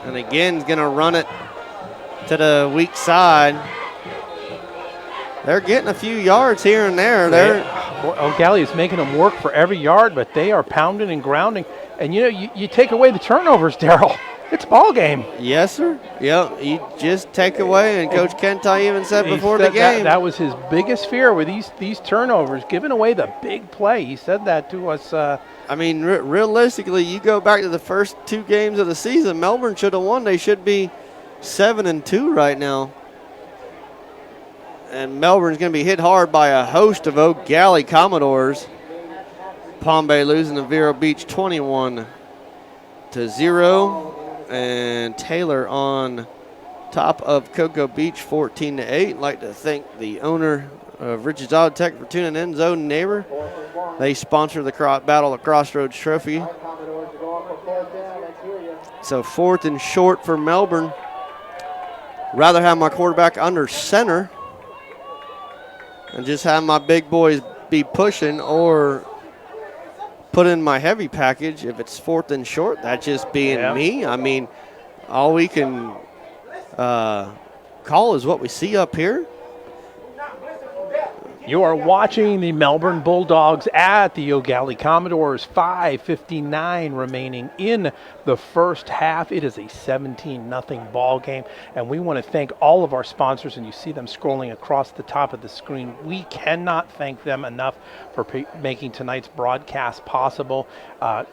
[SPEAKER 2] And again, is going to run it to the weak side. They're getting a few yards here and there.
[SPEAKER 1] Eau Gallie is making them work for every yard, but they are pounding and grounding. And, you know, you take away the turnovers, Daryl. It's ball game.
[SPEAKER 2] Yes, sir. Yep, you just take away, and Coach Kentai even said before the game.
[SPEAKER 1] That was his biggest fear with these turnovers, giving away the big play. He said that to us.
[SPEAKER 2] I mean, realistically, you go back to the first 2 games of the season, Melbourne should have won. They should be 7-2 right now. And Melbourne's going to be hit hard by a host of Eau Gallie Commodores. Palm Bay losing to Vero Beach 21-0. And Taylor on top of Cocoa Beach 14-8. Like to thank the owner of Richards Auto Tech for tuning in, Zone Neighbor. They sponsor the Battle of Crossroads Trophy. So 4th and short for Melbourne. Rather have my quarterback under center and just have my big boys be pushing, or put in my heavy package if it's 4th and short. That's just being me. I mean, all we can call is what we see up here.
[SPEAKER 1] You are watching the Melbourne Bulldogs at the Eau Gallie Commodores. 5:59 remaining in the first half. It is a 17-0 ball game, and we want to thank all of our sponsors, and you see them scrolling across the top of the screen. We cannot thank them enough for making tonight's broadcast possible.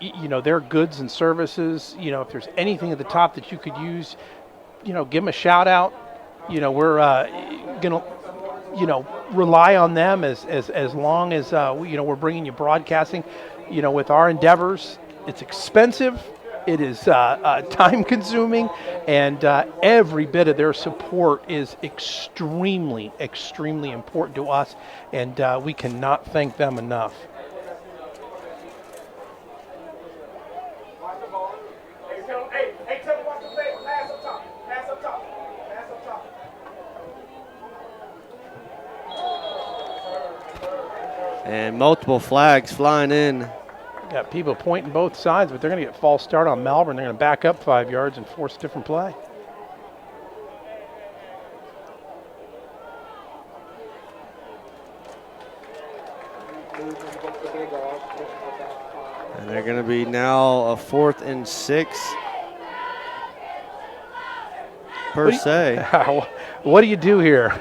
[SPEAKER 1] You know, their goods and services, you know, if there's anything at the top that you could use, you know, give them a shout out. You know, we're going to, you know, rely on them as long as you know, we're bringing you broadcasting. You know, with our endeavors, it's expensive, it is time consuming, and every bit of their support is extremely important to us, and we cannot thank them enough.
[SPEAKER 2] And multiple flags flying in.
[SPEAKER 1] Got people pointing both sides, but they're going to get false start on Melbourne. They're going to back up 5 yards and force a different play.
[SPEAKER 2] And they're going to be now a 4th and 6 per se.
[SPEAKER 1] What do you do here?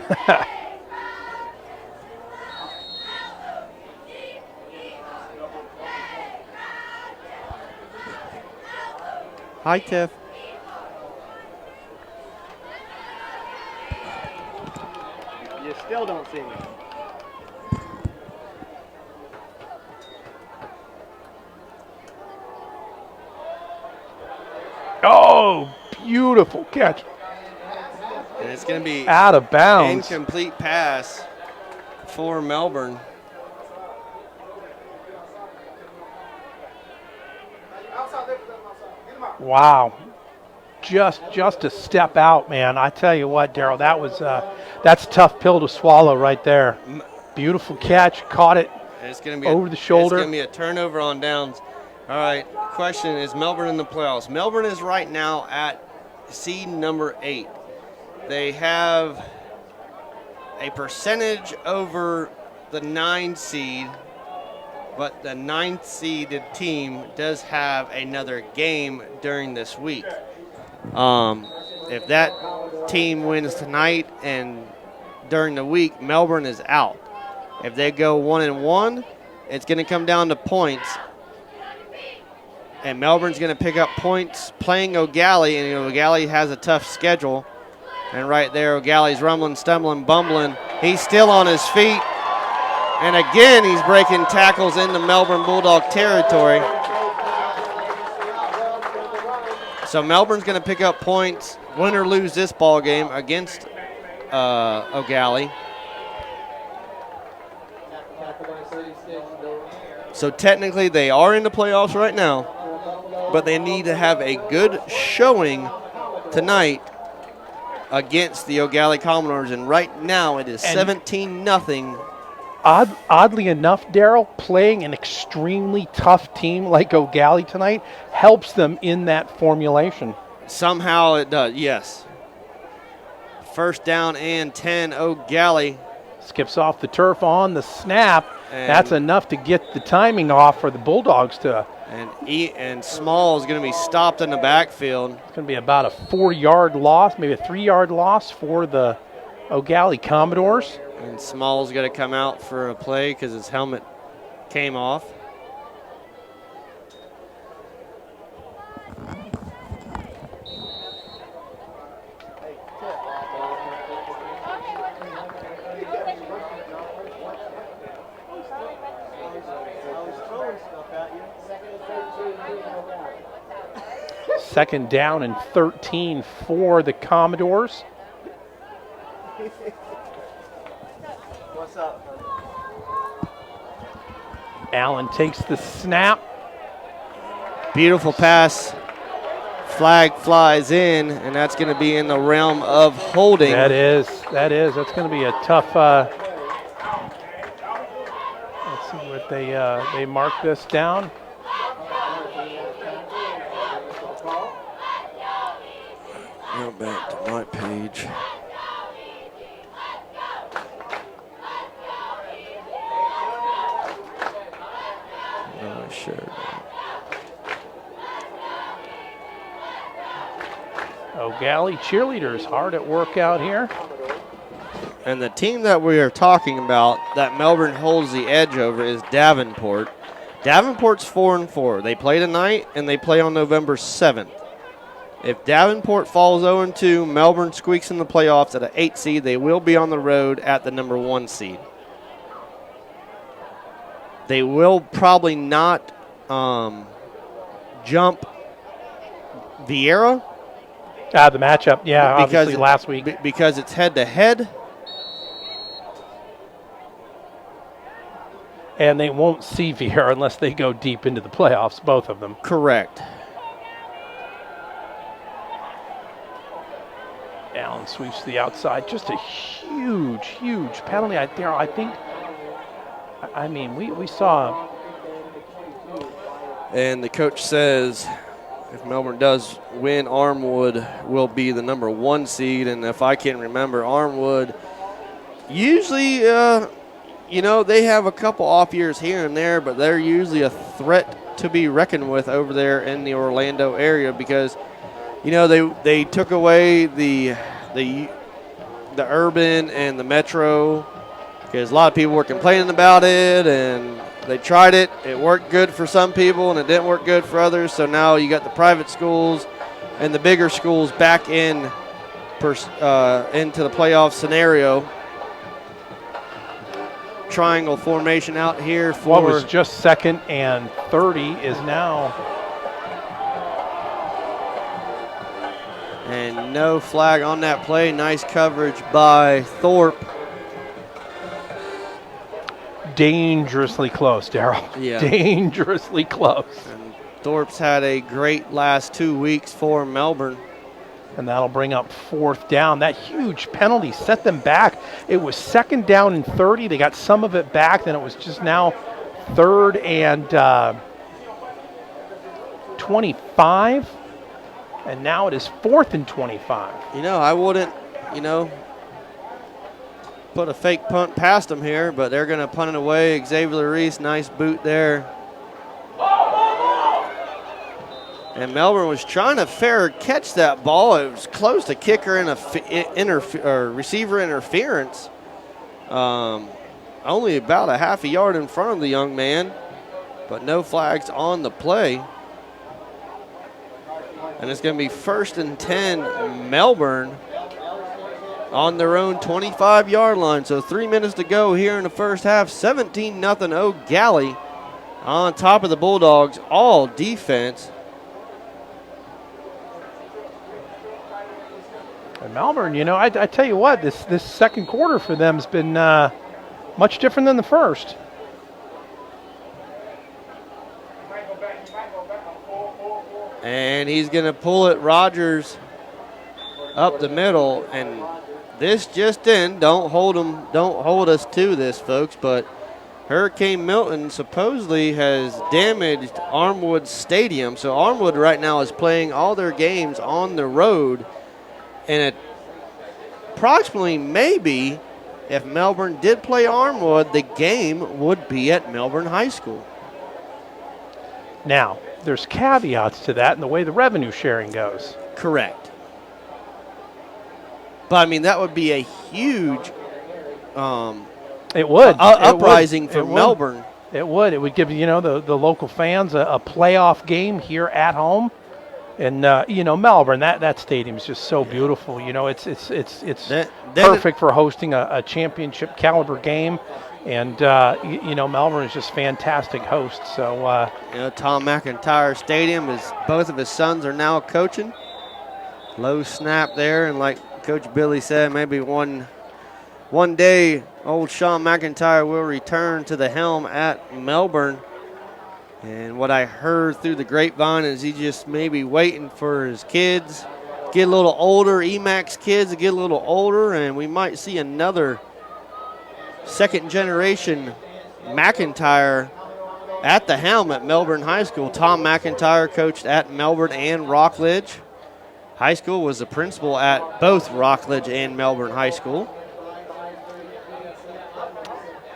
[SPEAKER 2] Hi, Tiff.
[SPEAKER 3] You still don't see me.
[SPEAKER 1] Oh, beautiful catch.
[SPEAKER 2] And it's going to be
[SPEAKER 1] out of bounds.
[SPEAKER 2] Incomplete pass for Melbourne.
[SPEAKER 1] Wow, just a step out, man. I tell you what, Daryl, that was that's a tough pill to swallow right there. Beautiful catch, caught it
[SPEAKER 2] it's gonna be
[SPEAKER 1] over the shoulder.
[SPEAKER 2] It's going to be a turnover on downs. All right, question, is Melbourne in the playoffs? Melbourne is right now at seed number 8. They have a percentage over the 9 seed, but the 9th seeded team does have another game during this week. If that team wins tonight and during the week, Melbourne is out. If they go 1-1, it's going to come down to points. And Melbourne's going to pick up points playing Eau Gallie, and Eau Gallie has a tough schedule. And right there, Eau Gallie's rumbling, stumbling, bumbling. He's still on his feet. And again, he's breaking tackles into Melbourne Bulldog territory. So Melbourne's going to pick up points, win or lose this ball game against Eau Gallie. So technically they are in the playoffs right now, but they need to have a good showing tonight against the Eau Gallie Commodores. And right now it is 17-0.
[SPEAKER 1] Oddly enough, Daryl, playing an extremely tough team like Eau Gallie tonight helps them in that formulation.
[SPEAKER 2] Somehow it does, yes. First down and 10, Eau Gallie.
[SPEAKER 1] Skips off the turf on the snap. That's enough to get the timing off for the Bulldogs to.
[SPEAKER 2] And Small is going to be stopped in the backfield.
[SPEAKER 1] It's going to be about a 4-yard loss, maybe a 3-yard loss for the Eau Gallie Commodores.
[SPEAKER 2] And Small's got to come out for a play because his helmet came off.
[SPEAKER 1] Second down and 13 for the Commodores.
[SPEAKER 3] What's up?
[SPEAKER 1] Allen takes the snap.
[SPEAKER 2] Beautiful pass. Flag flies in, and that's going to be in the realm of holding.
[SPEAKER 1] That is. That's going to be a tough. Let's see what they mark this down.
[SPEAKER 2] Go back to my page. No, I shared that.
[SPEAKER 1] Eau Gallie cheerleaders hard at work out here.
[SPEAKER 2] And the team that we are talking about that Melbourne holds the edge over is Davenport. Davenport's 4-4. They play tonight and they play on November 7th. If Davenport falls 0-2, Melbourne squeaks in the playoffs at an 8 seed. They will be on the road at the number 1 seed. They will probably not jump Vieira.
[SPEAKER 1] The matchup, yeah, obviously last week.
[SPEAKER 2] Because it's head-to-head.
[SPEAKER 1] And they won't see Vieira unless they go deep into the playoffs, both of them.
[SPEAKER 2] Correct.
[SPEAKER 1] Allen sweeps to the outside. Just a huge, huge penalty out there. I think, we saw.
[SPEAKER 2] And the coach says if Melbourne does win, Armwood will be the number 1 seed. And if I can remember, Armwood usually, they have a couple off years here and there, but they're usually a threat to be reckoned with over there in the Orlando area because, they took away the urban and the metro because a lot of people were complaining about it, and they tried it. It worked good for some people, and it didn't work good for others. So now you got the private schools and the bigger schools back into the playoff scenario. Triangle formation out here for
[SPEAKER 1] what was just 2nd and 30 is now.
[SPEAKER 2] And no flag on that play. Nice coverage by Thorpe.
[SPEAKER 1] Dangerously close, Darryl.
[SPEAKER 2] Yeah.
[SPEAKER 1] Dangerously close.
[SPEAKER 2] And Thorpe's had a great last 2 weeks for Melbourne.
[SPEAKER 1] And that'll bring up 4th down. That huge penalty set them back. It was 2nd down and 30. They got some of it back. Then it was just now 3rd and 25. And now it is 4th and 25.
[SPEAKER 2] I wouldn't, put a fake punt past them here, but they're going to punt it away. Xavier Reese, nice boot there. And Melbourne was trying to fair catch that ball. It was close to kicker receiver interference. Only about a half a yard in front of the young man, but no flags on the play. And it's going to be 1st and 10, Melbourne on their own 25-yard line. So 3 minutes to go here in the first half. 17-0 Eau Gallie on top of the Bulldogs, all defense.
[SPEAKER 1] And Melbourne, I tell you what, this second quarter for them has been much different than the first.
[SPEAKER 2] And he's going to pull it, Rogers, up the middle. And this just in, don't hold us to this, folks, but Hurricane Milton supposedly has damaged Armwood Stadium. So Armwood right now is playing all their games on the road. And approximately maybe if Melbourne did play Armwood, the game would be at Melbourne High School.
[SPEAKER 1] Now, there's caveats to that in the way the revenue sharing goes.
[SPEAKER 2] Correct. But, that would be a huge uprising for Melbourne.
[SPEAKER 1] It would. It would give, the local fans a playoff game here at home. And, Melbourne, that stadium is just so beautiful. It's perfect for hosting a championship caliber game. And, Melbourne is just fantastic host. So,
[SPEAKER 2] Tom McIntyre Stadium both of his sons are now coaching. Low snap there. And like Coach Billy said, maybe one day Old Sean McIntyre will return to the helm at Melbourne. And what I heard through the grapevine is he just maybe waiting for his kids get a little older, Emacs kids to get a little older, and we might see another second generation McIntyre at the helm at Melbourne High School. Tom McIntyre coached at Melbourne and Rockledge High School, was the principal at both Rockledge and Melbourne High School.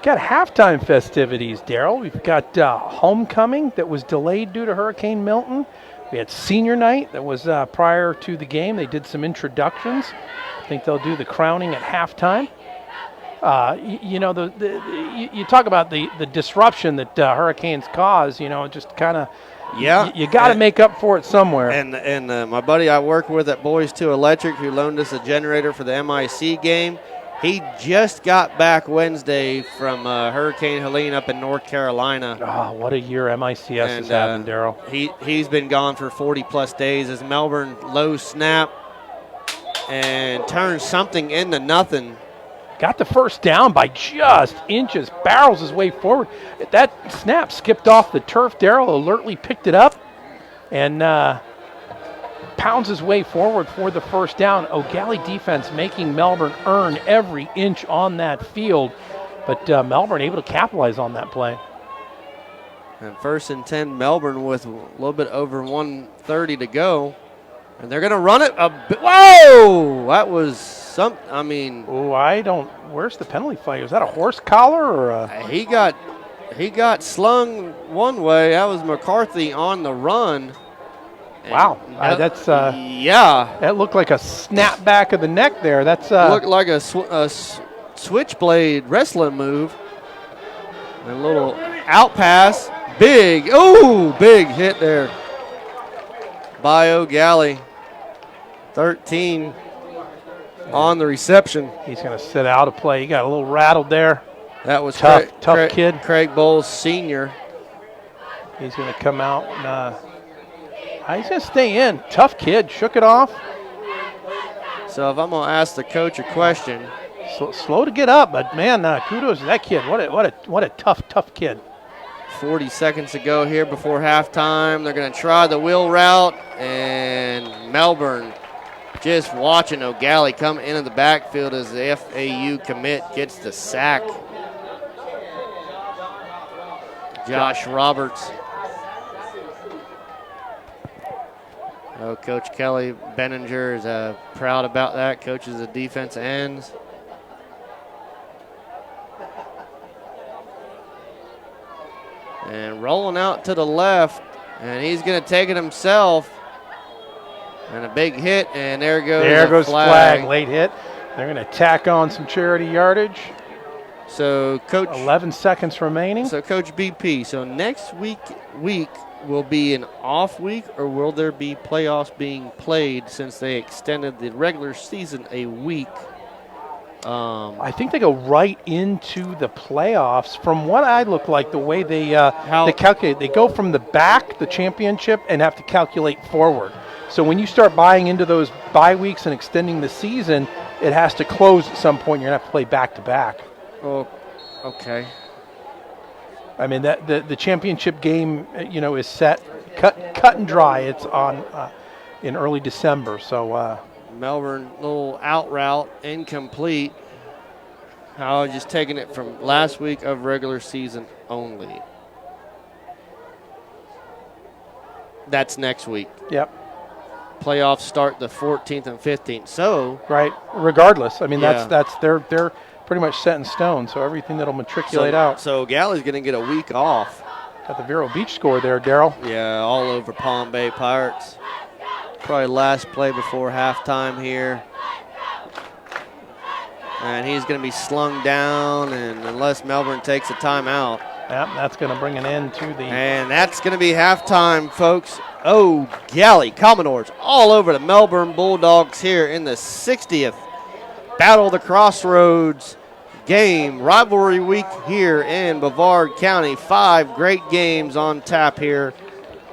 [SPEAKER 1] Got halftime festivities, Daryl. We've got homecoming that was delayed due to Hurricane Milton. We had senior night that was prior to the game. They did some introductions. I think they'll do the crowning at halftime. You talk about the disruption that hurricanes cause. Just kind of you got to make up for it somewhere.
[SPEAKER 2] And my buddy I work with at Boys 2 Electric, who loaned us a generator for the MIC game, he just got back Wednesday from Hurricane Helene up in North Carolina.
[SPEAKER 1] Oh, what a year MICS has having, Daryl.
[SPEAKER 2] He's been gone for 40-plus days as Melbourne low snap and turned something into nothing.
[SPEAKER 1] Got the first down by just inches, barrels his way forward. That snap skipped off the turf. Daryl alertly picked it up and pounds his way forward for the first down. Eau Gallie defense making Melbourne earn every inch on that field, but Melbourne able to capitalize on that play.
[SPEAKER 2] And 1st and 10, Melbourne with a little bit over 1:30 to go. And they're going to run it a bit. Whoa! That was some,
[SPEAKER 1] where's the penalty flag? Was that a horse collar or a?
[SPEAKER 2] He got slung one way. That was McCarthy on the run.
[SPEAKER 1] Wow, that's that looked like a snap back of the neck there. That's
[SPEAKER 2] looked like a switchblade wrestling move. A little out pass, big hit there by Eau Gallie. 13 on the reception.
[SPEAKER 1] He's going to sit out of play. He got a little rattled there.
[SPEAKER 2] That was
[SPEAKER 1] tough kid.
[SPEAKER 2] Craig Bowles Sr.
[SPEAKER 1] He's going to come out and. He's going to stay in. Tough kid. Shook it off.
[SPEAKER 2] So if I'm going to ask the coach a question.
[SPEAKER 1] Slow to get up, but, man, kudos to that kid. What a tough kid.
[SPEAKER 2] 40 seconds to go here before halftime. They're going to try the wheel route, and Melbourne just watching Eau Gallie come into the backfield as the FAU commit gets the sack. Josh Roberts. Oh, Coach Kelly Benninger is proud about that. Coaches the defense ends. And rolling out to the left, and he's going to take it himself. And a big hit, and there goes
[SPEAKER 1] flag. Late hit. They're going to tack on some charity yardage.
[SPEAKER 2] So, Coach.
[SPEAKER 1] 11 seconds remaining.
[SPEAKER 2] So, Coach BP, so next week will be an off week, or will there be playoffs being played since they extended the regular season a week?
[SPEAKER 1] I think they go right into the playoffs. From what I look like, the way they calculate, they go from the back, the championship, and have to calculate forward. So when you start buying into those bye weeks and extending the season, it has to close at some point. You're going to have to play back-to-back.
[SPEAKER 2] Oh, okay.
[SPEAKER 1] I mean, the championship game, is set, cut and dry. It's on in early December. So
[SPEAKER 2] Melbourne, little out route, incomplete. I was just taking it from last week of regular season only. That's next week.
[SPEAKER 1] Yep.
[SPEAKER 2] Playoffs start the 14th and 15th. So
[SPEAKER 1] right, regardless. I mean,
[SPEAKER 2] yeah.
[SPEAKER 1] that's they're pretty much set in stone. So everything that'll matriculate out.
[SPEAKER 2] So Gallie's going to get a week off.
[SPEAKER 1] Got the Vero Beach score there, Daryl.
[SPEAKER 2] Yeah, all over Palm Bay Pirates. Probably last play before halftime here. And he's going to be slung down, and unless Melbourne takes a timeout.
[SPEAKER 1] Yep, that's going to bring an end to the.
[SPEAKER 2] And that's going to be halftime, folks. Eau Gallie Commodores all over the Melbourne Bulldogs here in the 60th Battle of the Crossroads game. Rivalry week here in Brevard County. 5 great games on tap here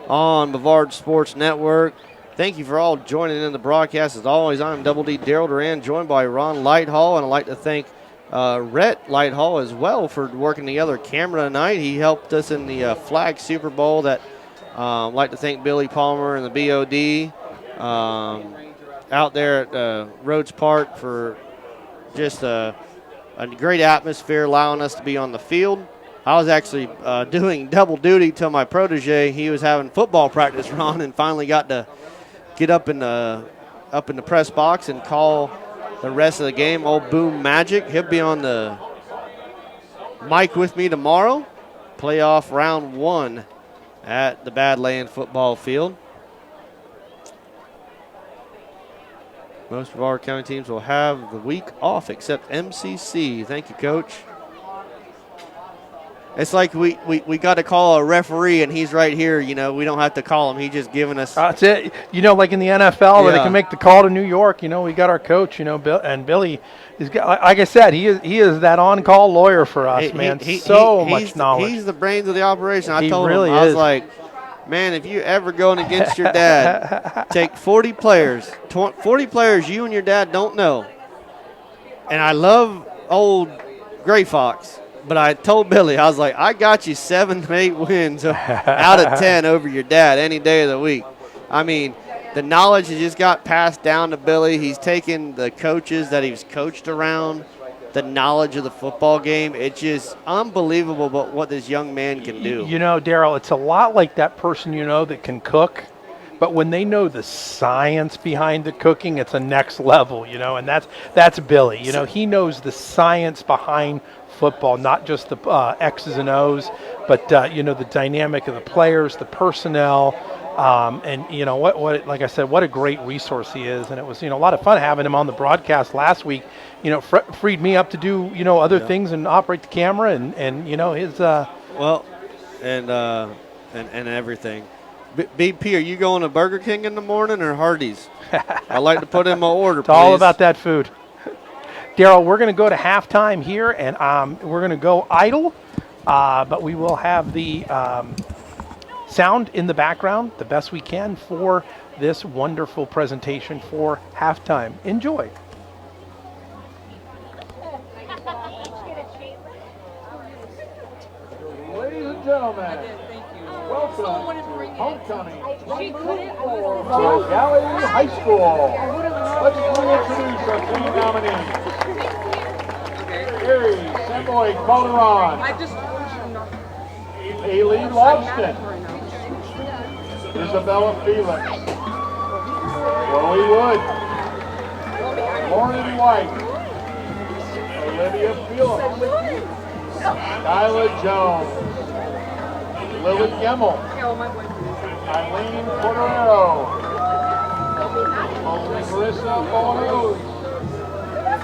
[SPEAKER 2] on Brevard Sports Network. Thank you for all joining in the broadcast. As always, I'm Double D Daryl Duran, joined by Ron Lighthall, and I'd like to thank Rhett Lighthall as well for working the other camera tonight. He helped us in the flag Super Bowl. That I'd like to thank Billy Palmer and the BOD out there at Rhodes Park for just a great atmosphere, allowing us to be on the field. I was actually doing double duty till my protege. He was having football practice run and finally got to get up in the press box and call the rest of the game. Old Boom Magic, he'll be on the mic with me tomorrow. Playoff round 1 at the Badland football field. Most of our county teams will have the week off except MCC. Thank you, Coach. It's like we got to call a referee, and he's right here. You know, we don't have to call him. He's just giving us.
[SPEAKER 1] That's it. You know, like in the NFL where they can make the call to New York. You know, we got our coach. You know, and Billy is, like I said, he is that on-call lawyer for us, man. Much knowledge.
[SPEAKER 2] He's the brains of the operation. I told
[SPEAKER 1] really
[SPEAKER 2] him, I was like, man, if you ever going against your dad, take 40 players, 40 players you and your dad don't know. And I love old Gray Fox. But I told Billy, I was like, I got you 7 to 8 wins out of 10 over your dad any day of the week. I mean, the knowledge has just got passed down to Billy. He's taken the coaches that he's coached around, the knowledge of the football game. It's just unbelievable what this young man can do.
[SPEAKER 1] You know, Daryl, it's a lot like that person you know that can cook. But when they know the science behind the cooking, it's a next level, you know, and that's Billy. You know, he knows the science behind football, not just the X's and O's, but, you know, the dynamic of the players, the personnel, and, you know, what like I said, what a great resource he is. And it was, you know, a lot of fun having him on the broadcast last week. You know, freed me up to do, you know, other things and operate the camera and you know, his
[SPEAKER 2] well, and everything. BP, are you going to Burger King in the morning or Hardee's? I like to put in my order,
[SPEAKER 1] It's all about that food. Daryl, we're going to go to halftime here, and we're going to go idle, but we will have the sound in the background the best we can for this wonderful presentation for halftime. Enjoy.
[SPEAKER 4] Ladies and gentlemen, welcome to homecoming for Eau Gallie High School. Let's reintroduce our team nominees. Gary Semboy Calderon. Aileen Lobston. Isabella Felix. Chloe Wood. Lauren White. Olivia Felix. Skyla Jones. Lily Gemmel. Eileen Cordero. Marissa Bonos.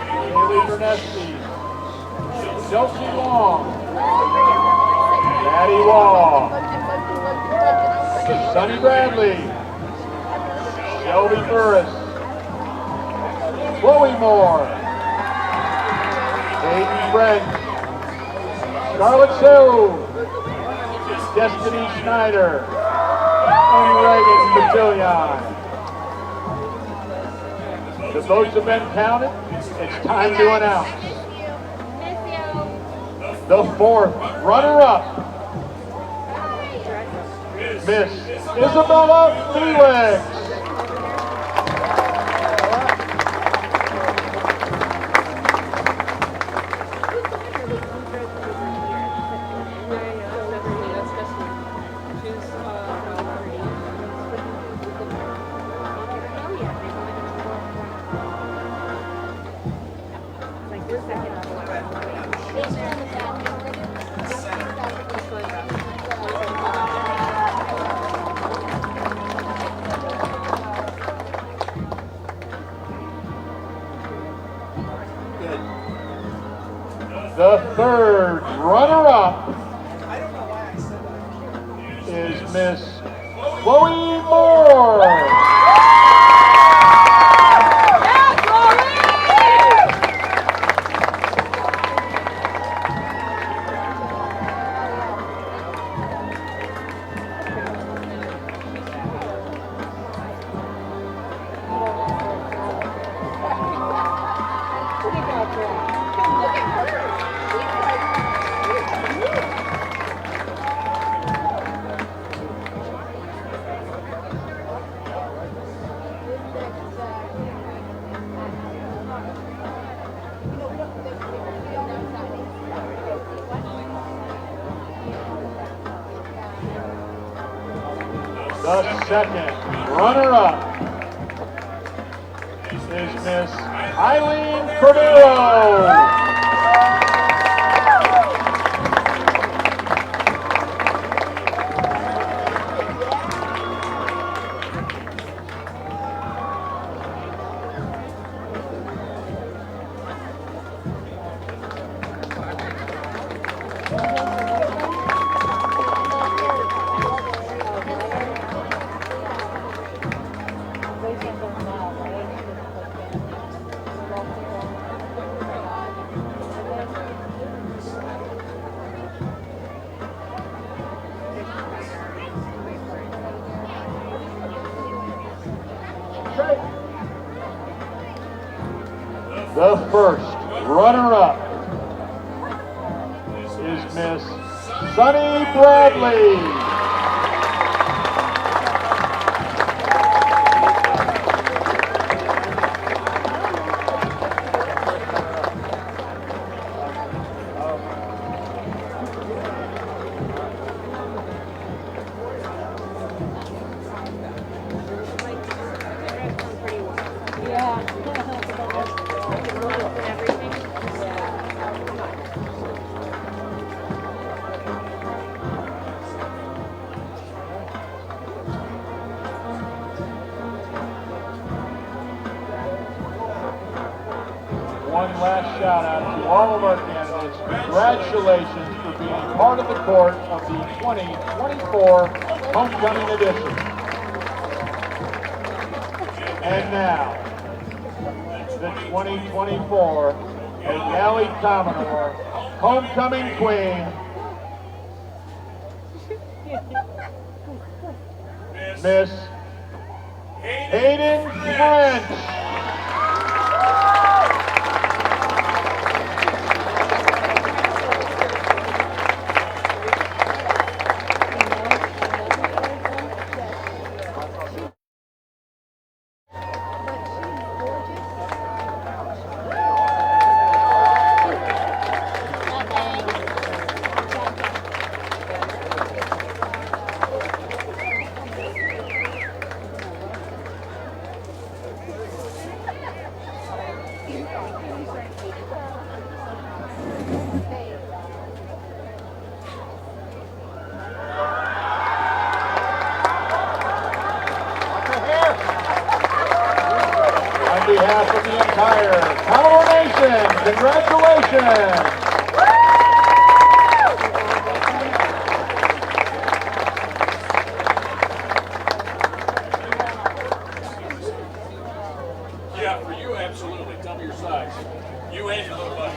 [SPEAKER 4] Haley Bernesti. Chelsea Long. Maddie Wall. Sonny Bradley. Shelby Burris. Chloe Moore. Hayden Brent. Scarlett Sue. Destiny Schneider. And Reagan Batillion. The votes have been counted. It's time to announce the 4th runner-up, Miss Isabella Felix. The 3rd runner-up is Miss Chloe Moore. The second runner-up is Miss Eileen Cordero. The first runner-up is Miss Sunny Bradley. One last shout out to all of our candidates. Congratulations for being part of the court of the 2024 Homecoming Edition. And now, the 2024 Eau Gallie Commodore Homecoming Queen, Miss Hayden French. On behalf of the entire Commodore Nation, congratulations!
[SPEAKER 5] Yeah, for you, absolutely. Tell me your size. You and your little buddy.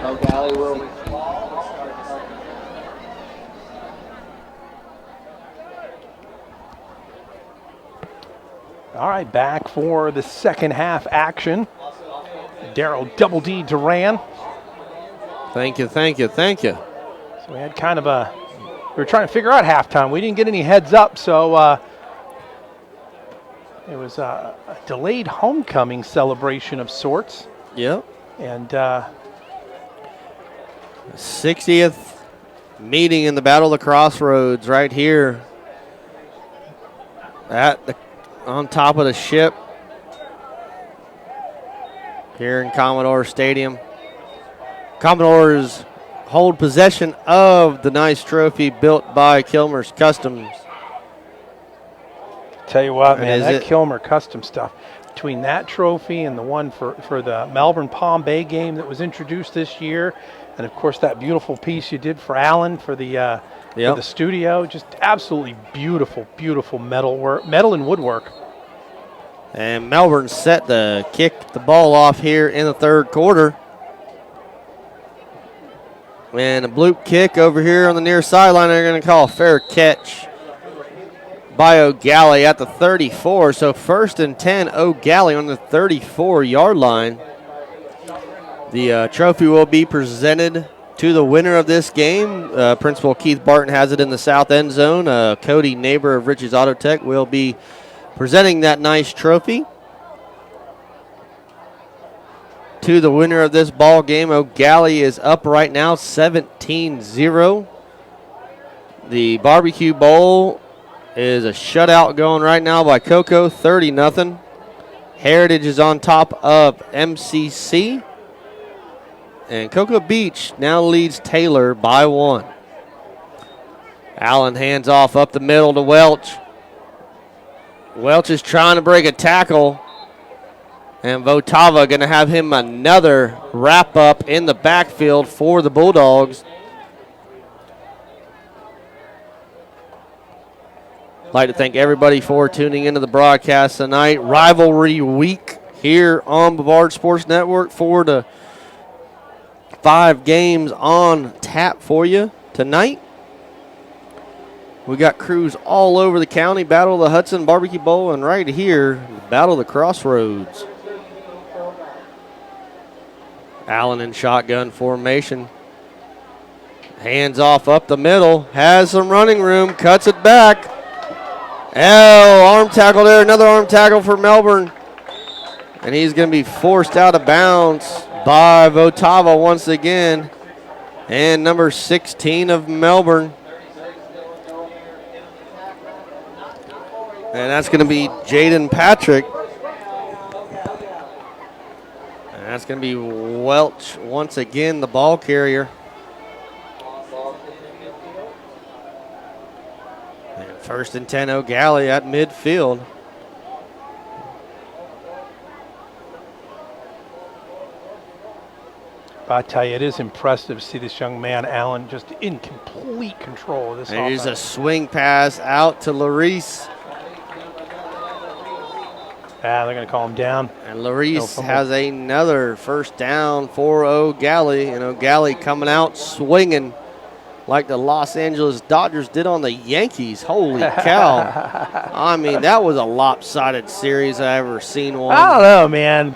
[SPEAKER 3] Eau Gallie will
[SPEAKER 1] All right, back for the second half action. Daryl Double D Duran.
[SPEAKER 2] Thank you, thank you, thank you.
[SPEAKER 1] So we had kind of we were trying to figure out halftime. We didn't get any heads up, so it was a delayed homecoming celebration of sorts.
[SPEAKER 2] Yep.
[SPEAKER 1] And
[SPEAKER 2] 60th meeting in the Battle of the Crossroads right here on top of the ship here in Commodore Stadium. Commodores hold possession of the nice trophy built by Kilmer Kustoms.
[SPEAKER 1] tell you what, man,
[SPEAKER 2] is
[SPEAKER 1] that
[SPEAKER 2] it-
[SPEAKER 1] Kilmer Custom stuff, between that trophy and the one for the Melbourne Palm Bay game that was introduced this year, and of course that beautiful piece you did for Alan for the studio, just absolutely beautiful, beautiful metal and woodwork.
[SPEAKER 2] And Melbourne set to kick the ball off here in the third quarter. And a bloop kick over here on the near sideline. They're going to call a fair catch by Eau Gallie at the 34. So 1st and 10, Eau Gallie on the 34-yard line. The trophy will be presented to the winner of this game. Principal Keith Barton has it in the south end zone. Cody, neighbor of Richie's Auto Tech, will be presenting that nice trophy to the winner of this ball game. Eau Gallie is up right now 17-0. The Barbecue Bowl is a shutout going right now by Cocoa, 30-0. Heritage is on top of MCC. And Cocoa Beach now leads Taylor by 1. Allen hands off up the middle to Welch. Welch is trying to break a tackle. And Votava going to have him another wrap up in the backfield for the Bulldogs. I'd like to thank everybody for tuning into the broadcast tonight. Rivalry week here on Bavard Sports Network. 4 to 5 games on tap for you tonight. We got crews all over the county. Battle of the Hudson, Barbecue Bowl, and right here, Battle of the Crossroads. Allen in shotgun formation. Hands off up the middle. Has some running room. Cuts it back. Arm tackle there. Another arm tackle for Melbourne. And he's going to be forced out of bounds by Votava once again. And number 16 of Melbourne. And that's going to be Jaden Patrick. And that's going to be Welch once again, the ball carrier. And 1st and 10, Eau Gallie at midfield.
[SPEAKER 1] I tell you, it is impressive to see this young man, Allen, just in complete control of this
[SPEAKER 2] There's a
[SPEAKER 1] offense.
[SPEAKER 2] swing pass out to Larice.
[SPEAKER 1] They're going to call him down.
[SPEAKER 2] And
[SPEAKER 1] No
[SPEAKER 2] Larice
[SPEAKER 1] fumble.
[SPEAKER 2] has another first down for Eau Gallie. And Eau Gallie coming out swinging like the Los Angeles Dodgers did on the Yankees. Holy cow. I mean, that was a lopsided series I ever seen one.
[SPEAKER 1] I don't know, man.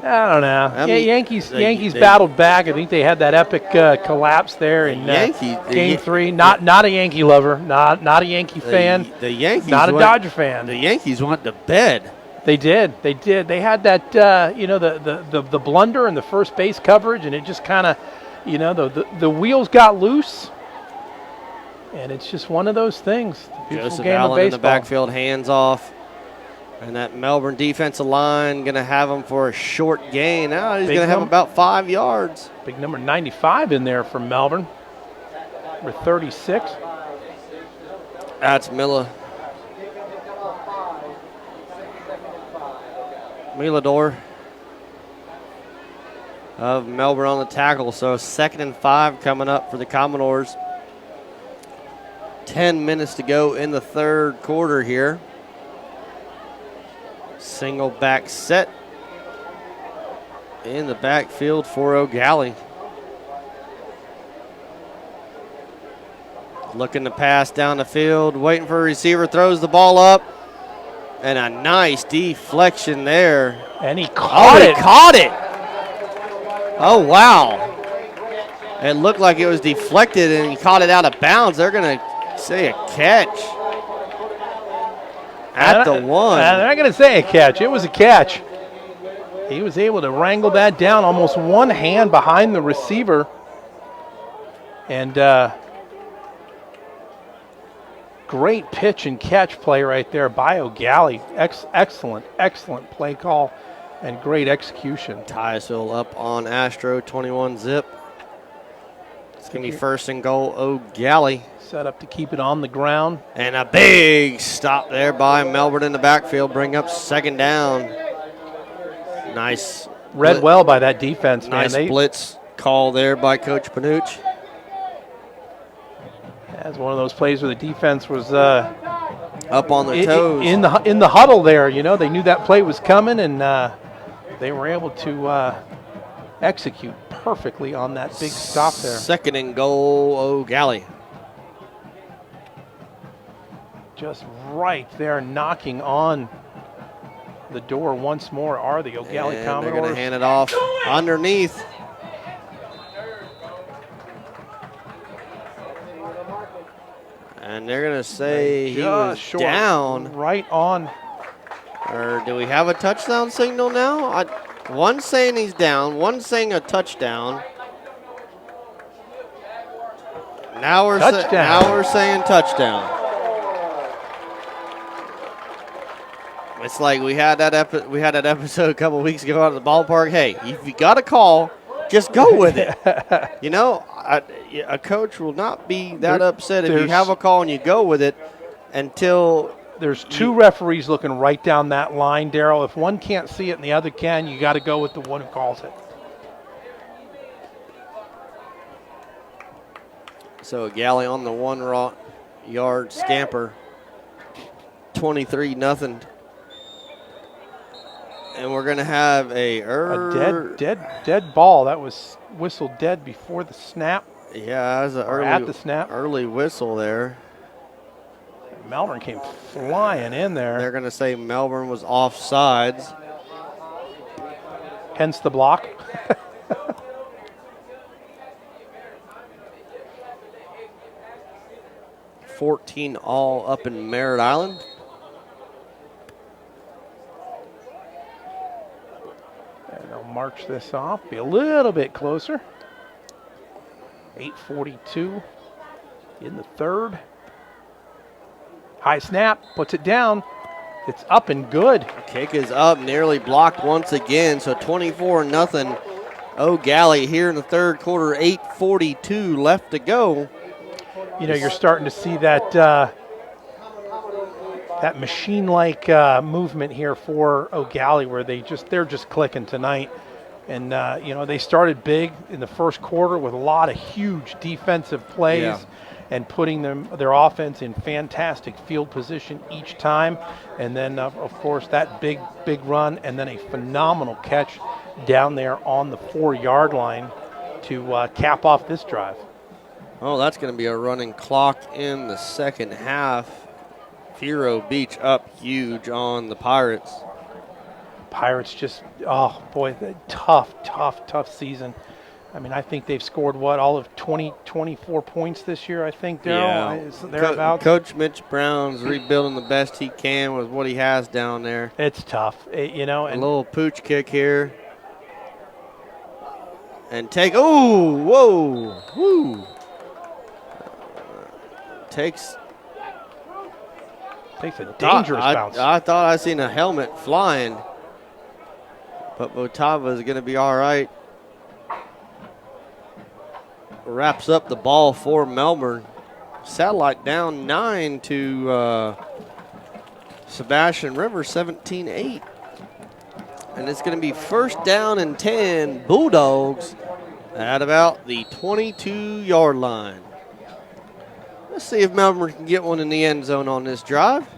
[SPEAKER 1] I don't know.
[SPEAKER 2] I mean,
[SPEAKER 1] Yankees
[SPEAKER 2] they-
[SPEAKER 1] battled back. I think they had that epic collapse there in Game
[SPEAKER 2] Yan-
[SPEAKER 1] 3. Not a Yankee lover. Not a Yankee fan.
[SPEAKER 2] The Yankees
[SPEAKER 1] Not a
[SPEAKER 2] went-
[SPEAKER 1] Dodger fan.
[SPEAKER 2] The Yankees went to bed.
[SPEAKER 1] They did. They had that, the blunder in the first base coverage, and it just kind of, the wheels got loose. And it's just one of those things. Beautiful
[SPEAKER 2] Joseph
[SPEAKER 1] game
[SPEAKER 2] Allen
[SPEAKER 1] of
[SPEAKER 2] in the
[SPEAKER 1] baseball.
[SPEAKER 2] backfield, hands off. And that Melbourne defensive line going to have him for a short gain. Now he's
[SPEAKER 1] Big
[SPEAKER 2] going to have
[SPEAKER 1] num-
[SPEAKER 2] about 5 yards.
[SPEAKER 1] Big number 95 in there for Melbourne. Number 36.
[SPEAKER 2] That's Milador of Melbourne on the tackle. So 2nd and 5 coming up for the Commodores. 10 minutes to go in the third quarter here. Single back set. in the backfield for Eau Gallie. Looking to pass down the field, waiting for a receiver, throws the ball up, and a nice deflection there.
[SPEAKER 1] And he caught it.
[SPEAKER 2] He caught it. Oh, wow. It looked like it was deflected, and he caught it out of bounds. They're going to say a catch at the one.
[SPEAKER 1] They're not going to say a catch. It was a catch. He was able to wrangle that down, almost one hand behind the receiver. And great pitch and catch play right there by Eau Gallie. Excellent play call and great execution.
[SPEAKER 2] Tiesville up on Astro, 21 zip. It's going to be first and goal, Eau Gallie.
[SPEAKER 1] Set up to keep it on the ground.
[SPEAKER 2] And a big stop there by Melbourne in the backfield, bring up second down. Nice.
[SPEAKER 1] Read well by that defense, man.
[SPEAKER 2] Nice blitz call there by Coach Panucci.
[SPEAKER 1] That's one of those plays where the defense was
[SPEAKER 2] up on their toes.
[SPEAKER 1] In the huddle there, you know, they knew that play was coming, and they were able to execute perfectly on that big stop there.
[SPEAKER 2] Second and goal, Eau Gallie.
[SPEAKER 1] Just right there, knocking on the door once more are the Eau Gallie Commodores.
[SPEAKER 2] They're going to hand it off underneath. And they're going to say he was
[SPEAKER 1] short,
[SPEAKER 2] down.
[SPEAKER 1] Right on.
[SPEAKER 2] Or do we have a touchdown signal now? One's saying he's down. One's saying a touchdown. Now we're saying touchdown. It's like we had that episode a couple weeks ago out of the ballpark. Hey, if you got a call, just go with it. You know, a coach will not be that upset if you have a call and you go with it until
[SPEAKER 1] there's two referees looking right down that line, Daryl. If one can't see it and the other can, you got to go with the one who calls it.
[SPEAKER 2] So Gallie on the 1 yard scamper, 23-0. And we're going to have a
[SPEAKER 1] dead ball. That was whistled dead before the snap.
[SPEAKER 2] Yeah, that was an early whistle there.
[SPEAKER 1] Melbourne came flying in there.
[SPEAKER 2] They're going to say Melbourne was offsides.
[SPEAKER 1] Hence the block.
[SPEAKER 2] $14 all up in Merritt Island.
[SPEAKER 1] And they'll march this off, be a little bit closer. 8:42 in the third. High snap, puts it down. It's up and good.
[SPEAKER 2] Kick is up, nearly blocked once again. So 24-0. Eau Gallie here in the third quarter, 8:42 left to go.
[SPEAKER 1] You know, you're starting to see that that machine-like movement here for Eau Gallie, where they're just clicking tonight. And you know, they started big in the first quarter with a lot of huge defensive plays and putting their offense in fantastic field position each time. And then, of course, that big run and then a phenomenal catch down there on the 4-yard line to cap off this drive.
[SPEAKER 2] Oh, that's going to be a running clock in the second half. Vero Beach up huge on the Pirates.
[SPEAKER 1] Pirates just, oh boy, tough season. I mean, I think they've scored all of 24 points this year, I think, Daryl?
[SPEAKER 2] Yeah. Coach Mitch Brown's rebuilding the best he can with what he has down there.
[SPEAKER 1] It's tough, you know.
[SPEAKER 2] A little pooch kick here. And whoa. Takes
[SPEAKER 1] a dangerous bounce.
[SPEAKER 2] I thought I seen a helmet flying. But Botava is going to be all right. Wraps up the ball for Melbourne. Satellite down 9 to Sebastian Rivers, 17-8. And it's going to be first down and 10, Bulldogs at about the 22-yard line. Let's see if Melbourne can get one in the end zone on this drive.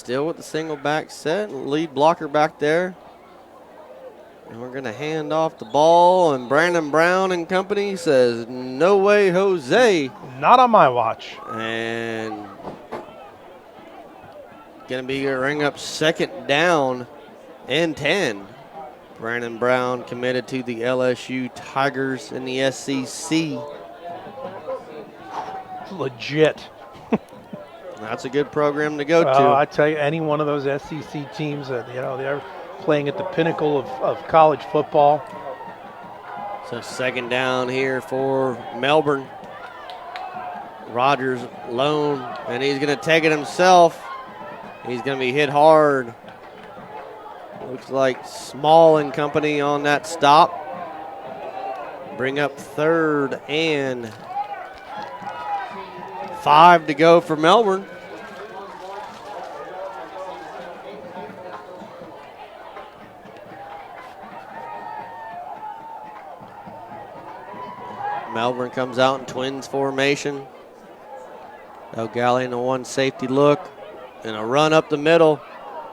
[SPEAKER 2] Still with the single back set, lead blocker back there. And we're going to hand off the ball, and Brandon Brown and company says, no way, Jose.
[SPEAKER 1] Not on my watch.
[SPEAKER 2] And going to be a ring up 2nd down and 10. Brandon Brown committed to the LSU Tigers in the SEC.
[SPEAKER 1] Legit.
[SPEAKER 2] That's a good program to go to.
[SPEAKER 1] I tell you, any one of those SEC teams that, they're playing at the pinnacle of college football.
[SPEAKER 2] So 2nd down here for Melbourne. Rogers lone, and he's going to take it himself. He's going to be hit hard. Looks like Small and company on that stop. Bring up 3rd and 5 to go for Melbourne. Melbourne comes out in twins formation. Eau Gallie in a 1 safety look and a run up the middle.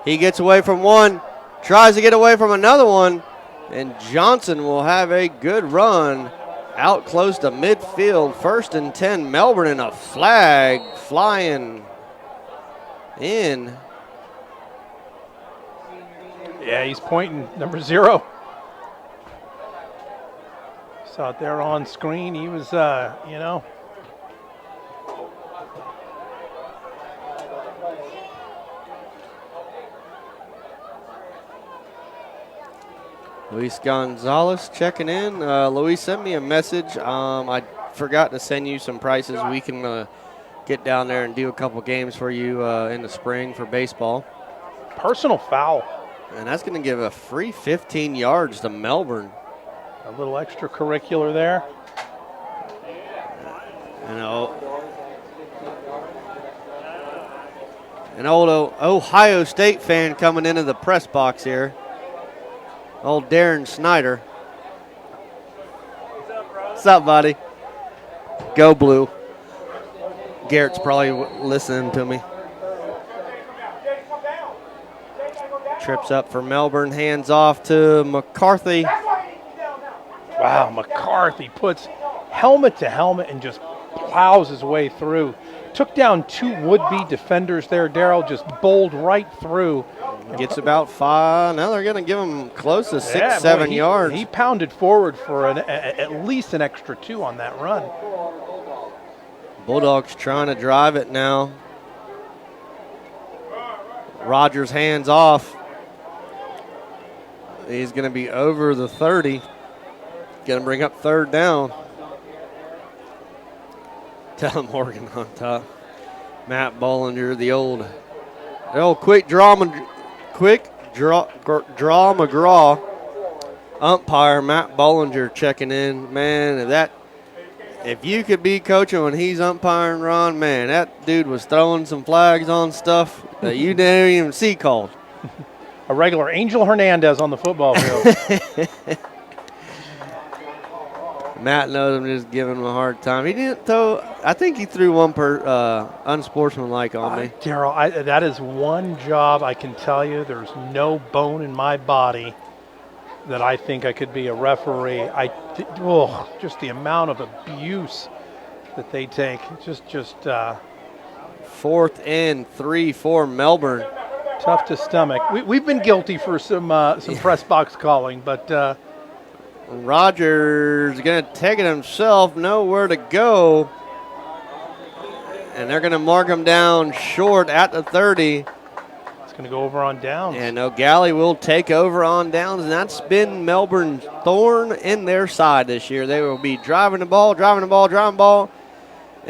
[SPEAKER 2] He gets away from one, tries to get away from another one, and Johnson will have a good run out close to midfield. 1st and 10, Melbourne, and a flag flying in.
[SPEAKER 1] Yeah, he's pointing number 0. Saw it there on screen. He was,
[SPEAKER 2] Luis Gonzalez checking in. Luis sent me a message. I forgot to send you some prices. We can get down there and do a couple games for you in the spring for baseball.
[SPEAKER 1] Personal foul.
[SPEAKER 2] And that's going to give a free 15 yards to Melbourne.
[SPEAKER 1] A little extracurricular there.
[SPEAKER 2] An old Ohio State fan coming into the press box here. Old Darren Snyder. What's up, buddy? Go Blue. Garrett's probably listening to me. Trips up for Melbourne, hands off to McCarthy.
[SPEAKER 1] Wow, McCarthy puts helmet to helmet and just plows his way through. Took down 2 would-be defenders there. Darryl just bowled right through.
[SPEAKER 2] Gets about 5. Now they're going to give him close to 6, 7 yards.
[SPEAKER 1] He pounded forward for at least an extra 2 on that run.
[SPEAKER 2] Bulldogs trying to drive it now. Rogers hands off. He's going to be over the 30. Going to bring up 3rd down. Tell Morgan on top. Matt Bollinger, the old quick draw McGraw. Umpire Matt Bollinger checking in. Man, if you could be coaching when he's umpiring, Ron, man, that dude was throwing some flags on stuff that you didn't even see called.
[SPEAKER 1] A regular Angel Hernandez on the football field.
[SPEAKER 2] Matt knows I'm just giving him a hard time. He didn't throw. I think he threw one unsportsmanlike on me.
[SPEAKER 1] Darryl, that is one job I can tell you. There's no bone in my body that I think I could be a referee. Just the amount of abuse that they take. Just
[SPEAKER 2] 4th and 3 for Melbourne.
[SPEAKER 1] Tough to stomach. We've been guilty for some press box calling, but.
[SPEAKER 2] Rogers going to take it himself, nowhere to go. And they're going to mark him down short at the 30.
[SPEAKER 1] It's going to go over on downs.
[SPEAKER 2] And Eau Gallie will take over on downs, and that's been Melbourne's thorn in their side this year. They will be driving the ball, and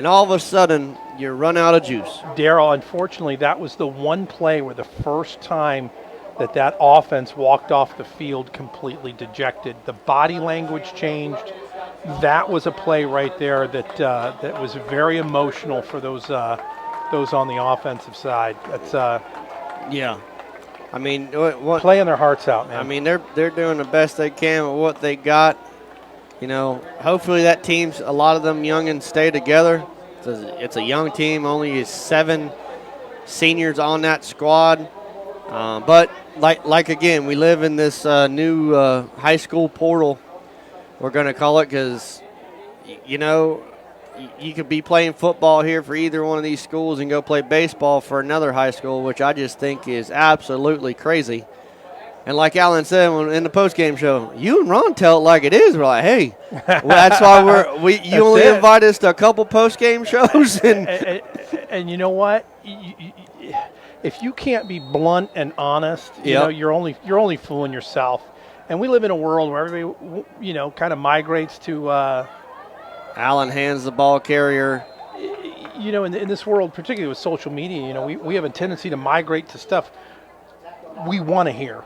[SPEAKER 2] all of a sudden you run out of juice.
[SPEAKER 1] Darryl, unfortunately, that was the one play where the first time that offense walked off the field completely dejected. The body language changed. That was a play right there that was very emotional for those on the offensive side. That's
[SPEAKER 2] yeah. I mean,
[SPEAKER 1] playing their hearts out, man.
[SPEAKER 2] I mean, they're doing the best they can with what they got. Hopefully that team's, a lot of them youngins stay together. It's a young team, only 7 seniors on that squad. But like again, we live in this new high school portal, we're going to call it, because, you know, you could be playing football here for either one of these schools and go play baseball for another high school, which I just think is absolutely crazy. And like Alan said in the post-game show, you and Ron tell it like it is. We're like, hey, well, that's why you only invite us to a couple post-game shows.
[SPEAKER 1] And you know what? If you can't be blunt and honest, you know, you're only fooling yourself. And we live in a world where everybody, you know, kind of migrates to.
[SPEAKER 2] Alan hands the ball carrier.
[SPEAKER 1] You know, in this world, particularly with social media, you know, we have a tendency to migrate to stuff we want to hear.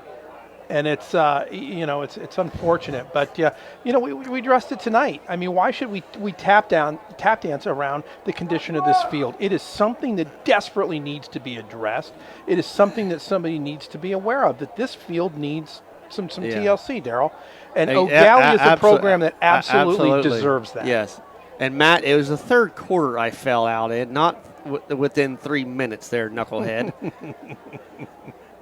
[SPEAKER 1] And it's, you know, it's unfortunate. But, you know, we addressed it tonight. I mean, why should we tap dance around the condition of this field? It is something that desperately needs to be addressed. It is something that somebody needs to be aware of, that this field needs some TLC, Daryl. And Eau Gallie is a program that absolutely deserves that.
[SPEAKER 2] Yes. And, Matt, it was the third quarter I fell out in, not within 3 minutes there, knucklehead.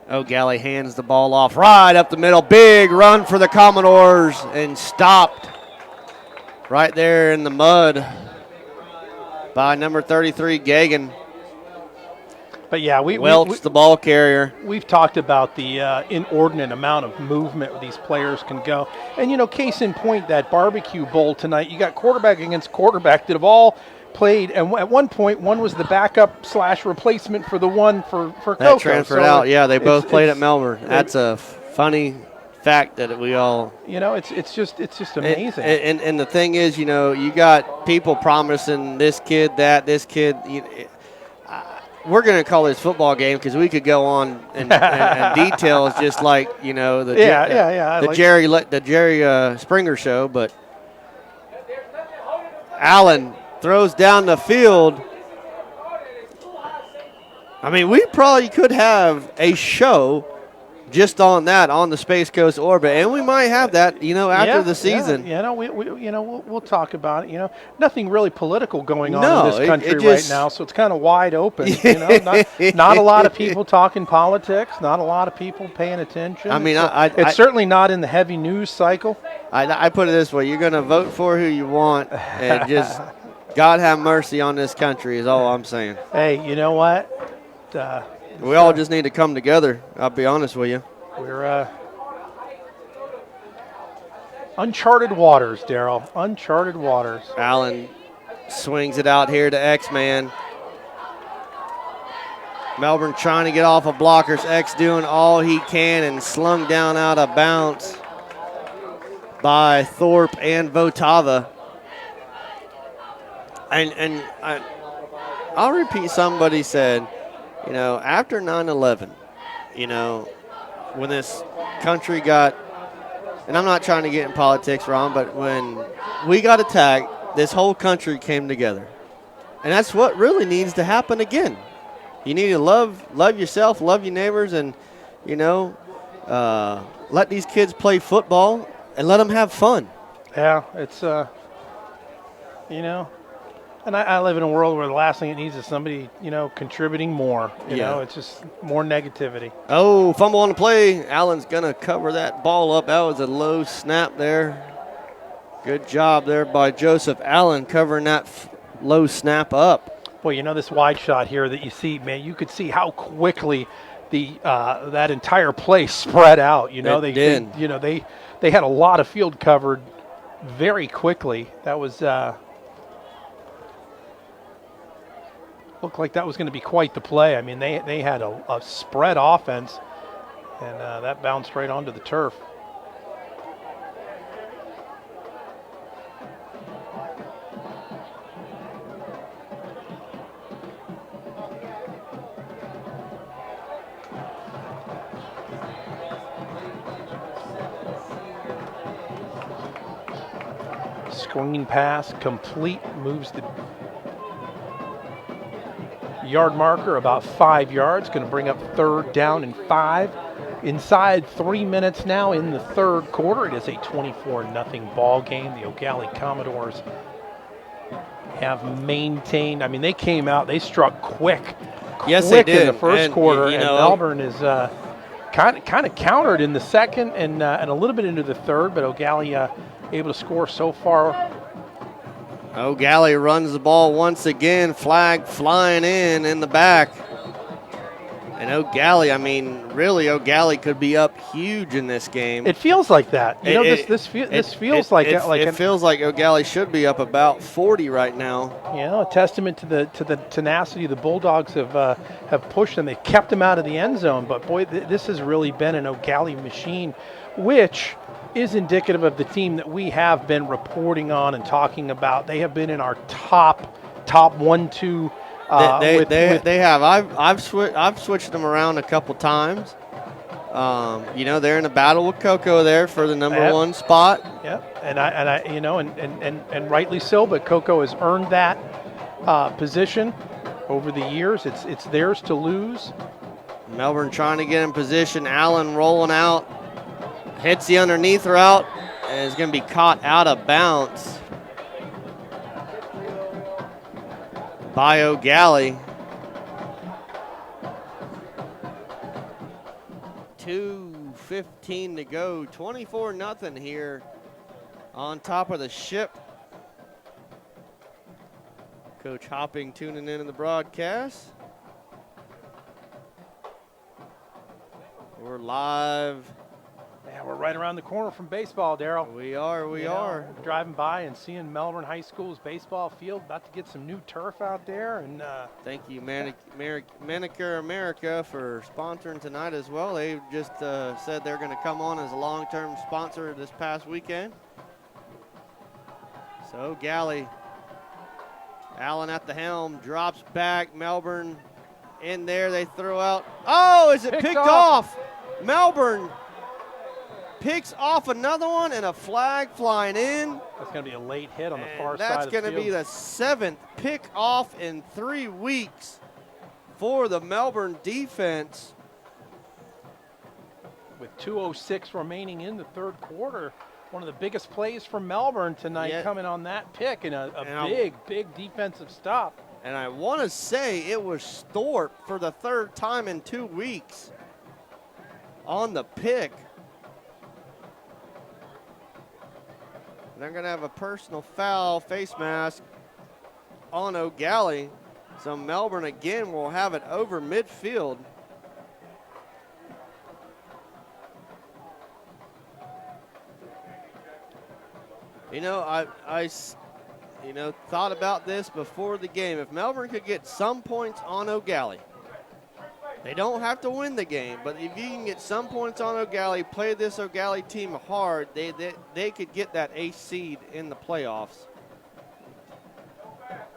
[SPEAKER 2] Eau Gallie hands the ball off right up the middle. Big run for the Commodores and stopped right there in the mud by number 33, Gagan.
[SPEAKER 1] But, yeah,
[SPEAKER 2] Welch, the ball carrier.
[SPEAKER 1] We've talked about the inordinate amount of movement these players can go. And, you know, case in point, that barbecue bowl tonight, you got quarterback against quarterback that have all played. And at one point, one was the backup / replacement for the one for Coco.
[SPEAKER 2] That transferred out. Yeah, they both played at Melbourne. That's a funny fact that we all.
[SPEAKER 1] You know, it's just amazing.
[SPEAKER 2] And the thing is, you know, you got people promising this kid, this kid. We're going to call this football game because we could go on and details just like, you know, the Jerry Springer show. But Allen throws down the field. I mean, we probably could have a show just on that, on the Space Coast orbit, and we might have that, you know, after the season.
[SPEAKER 1] Yeah, we'll talk about it. You know, nothing really political going on in this country right now, so it's kind of wide open. You know, not a lot of people talking politics, not a lot of people paying attention.
[SPEAKER 2] I mean,
[SPEAKER 1] it's certainly not in the heavy news cycle.
[SPEAKER 2] I put it this way: you're going to vote for who you want, and just God have mercy on this country is all I'm saying.
[SPEAKER 1] Hey, you know what?
[SPEAKER 2] We all just need to come together. I'll be honest with you.
[SPEAKER 1] We're uncharted waters, Daryl. Uncharted waters.
[SPEAKER 2] Allen swings it out here to X-Man. Melbourne trying to get off of blockers. X doing all he can and slung down out of bounds by Thorpe and Votava. And I'll repeat somebody said, you know, after 9/11, you know, when this country got, and I'm not trying to get in politics, Ron, but when we got attacked, this whole country came together. And that's what really needs to happen again. You need to love yourself, love your neighbors, and, you know, let these kids play football and let them have fun.
[SPEAKER 1] Yeah, it's, you know, and I live in a world where the last thing it needs is somebody, you know, contributing more. You know, it's just more negativity.
[SPEAKER 2] Oh, fumble on the play. Allen's going to cover that ball up. That was a low snap there. Good job there by Joseph Allen covering that low snap up.
[SPEAKER 1] Boy, you know, this wide shot here that you see, man, you could see how quickly that entire play spread out. You know, they had a lot of field covered very quickly. That was looked like that was going to be quite the play. I mean, they had a spread offense, and that bounced right onto the turf. Screen pass complete, moves the yard marker about 5 yards, going to bring up 3rd down and 5. Inside 3 minutes now in the third quarter. It is a 24-0 ball game. The Eau Gallie Commodores have maintained. I mean, they came out, they struck quick
[SPEAKER 2] Yes, they
[SPEAKER 1] quick in the
[SPEAKER 2] did.
[SPEAKER 1] first
[SPEAKER 2] And,
[SPEAKER 1] quarter,
[SPEAKER 2] you
[SPEAKER 1] and
[SPEAKER 2] know,
[SPEAKER 1] Melbourne is kind of countered in the second and a little bit into the third, but Eau Gallie able to score so far.
[SPEAKER 2] Eau Gallie runs the ball once again, flag flying in the back. And Eau Gallie, I mean, really, Eau Gallie could be up huge in this game.
[SPEAKER 1] It feels like that. You know, this feels like
[SPEAKER 2] it feels like Eau Gallie should be up about 40 right now.
[SPEAKER 1] You know, a testament to the tenacity the Bulldogs have pushed them. They've kept them out of the end zone. But boy, this has really been an Eau Gallie machine, which is indicative of the team that we have been reporting on and talking about. They have been in our top 1-2.
[SPEAKER 2] They have. I've switched them around a couple times. You know, they're in a battle with Coco there for the number one spot.
[SPEAKER 1] Yep, and I you know, and rightly so. But Coco has earned that position over the years. It's theirs to lose.
[SPEAKER 2] Melbourne trying to get in position. Allen rolling out, hits the underneath route, and is going to be caught out of bounds by Eau Gallie. 2:15 to go. 24-0 here on top of the Ship. Coach Hopping tuning in the broadcast. We're live.
[SPEAKER 1] Yeah, we're right around the corner from baseball, Daryl.
[SPEAKER 2] We are.
[SPEAKER 1] Driving by and seeing Melbourne High School's baseball field, about to get some new turf out there. And
[SPEAKER 2] thank you, Manicure America, for sponsoring tonight as well. They just said they're going to come on as a long-term sponsor this past weekend. So Gallie, Allen at the helm, drops back. Melbourne in there. They throw out. Oh, is it picked off? Melbourne picks off another one, and a flag flying in.
[SPEAKER 1] That's going to be a late hit on the far side of the field.
[SPEAKER 2] That's going to be the 7th pick off in 3 weeks for the Melbourne defense.
[SPEAKER 1] With 2:06 remaining in the third quarter, one of the biggest plays for Melbourne tonight coming on that pick, and a big defensive stop.
[SPEAKER 2] And I want to say it was Thorpe for the 3rd time in 2 weeks on the pick. They're going to have a personal foul face mask on Eau Gallie. So Melbourne again will have it over midfield. You know, I thought about this before the game. If Melbourne could get some points on Eau Gallie, they don't have to win the game, but if you can get some points on Eau Gallie, play this Eau Gallie team hard, they could get that 8th seed in the playoffs.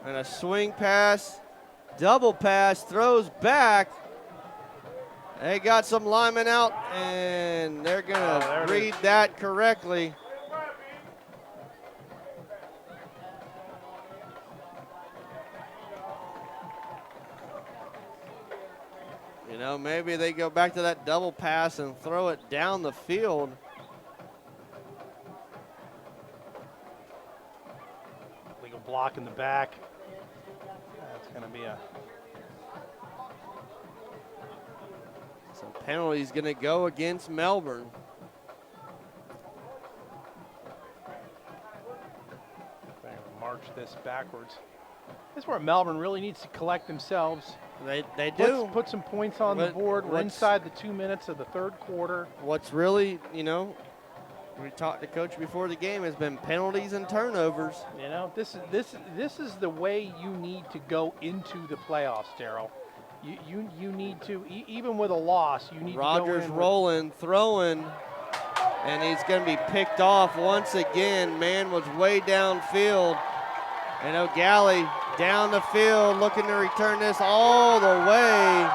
[SPEAKER 2] And a swing pass, double pass, throws back. They got some linemen out, and they're going to read that correctly. You know, maybe they go back to that double pass and throw it down the field.
[SPEAKER 1] Legal block in the back. That's going to be
[SPEAKER 2] some penalties going to go against Melbourne.
[SPEAKER 1] They're going to march this backwards. This is where Melbourne really needs to collect themselves.
[SPEAKER 2] They do.
[SPEAKER 1] Let's put some points on the board. We're inside the 2 minutes of the third quarter.
[SPEAKER 2] What's really, you know, we talked to Coach before the game, has been penalties and turnovers.
[SPEAKER 1] You know, this is the way you need to go into the playoffs, Daryl. You need to, even with a loss, you need to go in.
[SPEAKER 2] Rogers rolling, throwing, and he's going to be picked off once again. Man was way downfield. And Eau Gallie down the field looking to return this all the way.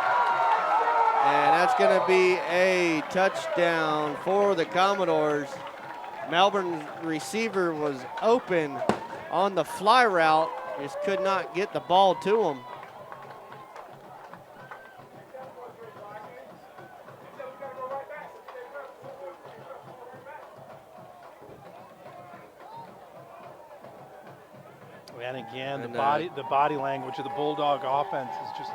[SPEAKER 2] And that's going to be a touchdown for the Commodores. Melbourne's receiver was open on the fly route, just could not get the ball to him.
[SPEAKER 1] And again, the body language of the Bulldog offense is just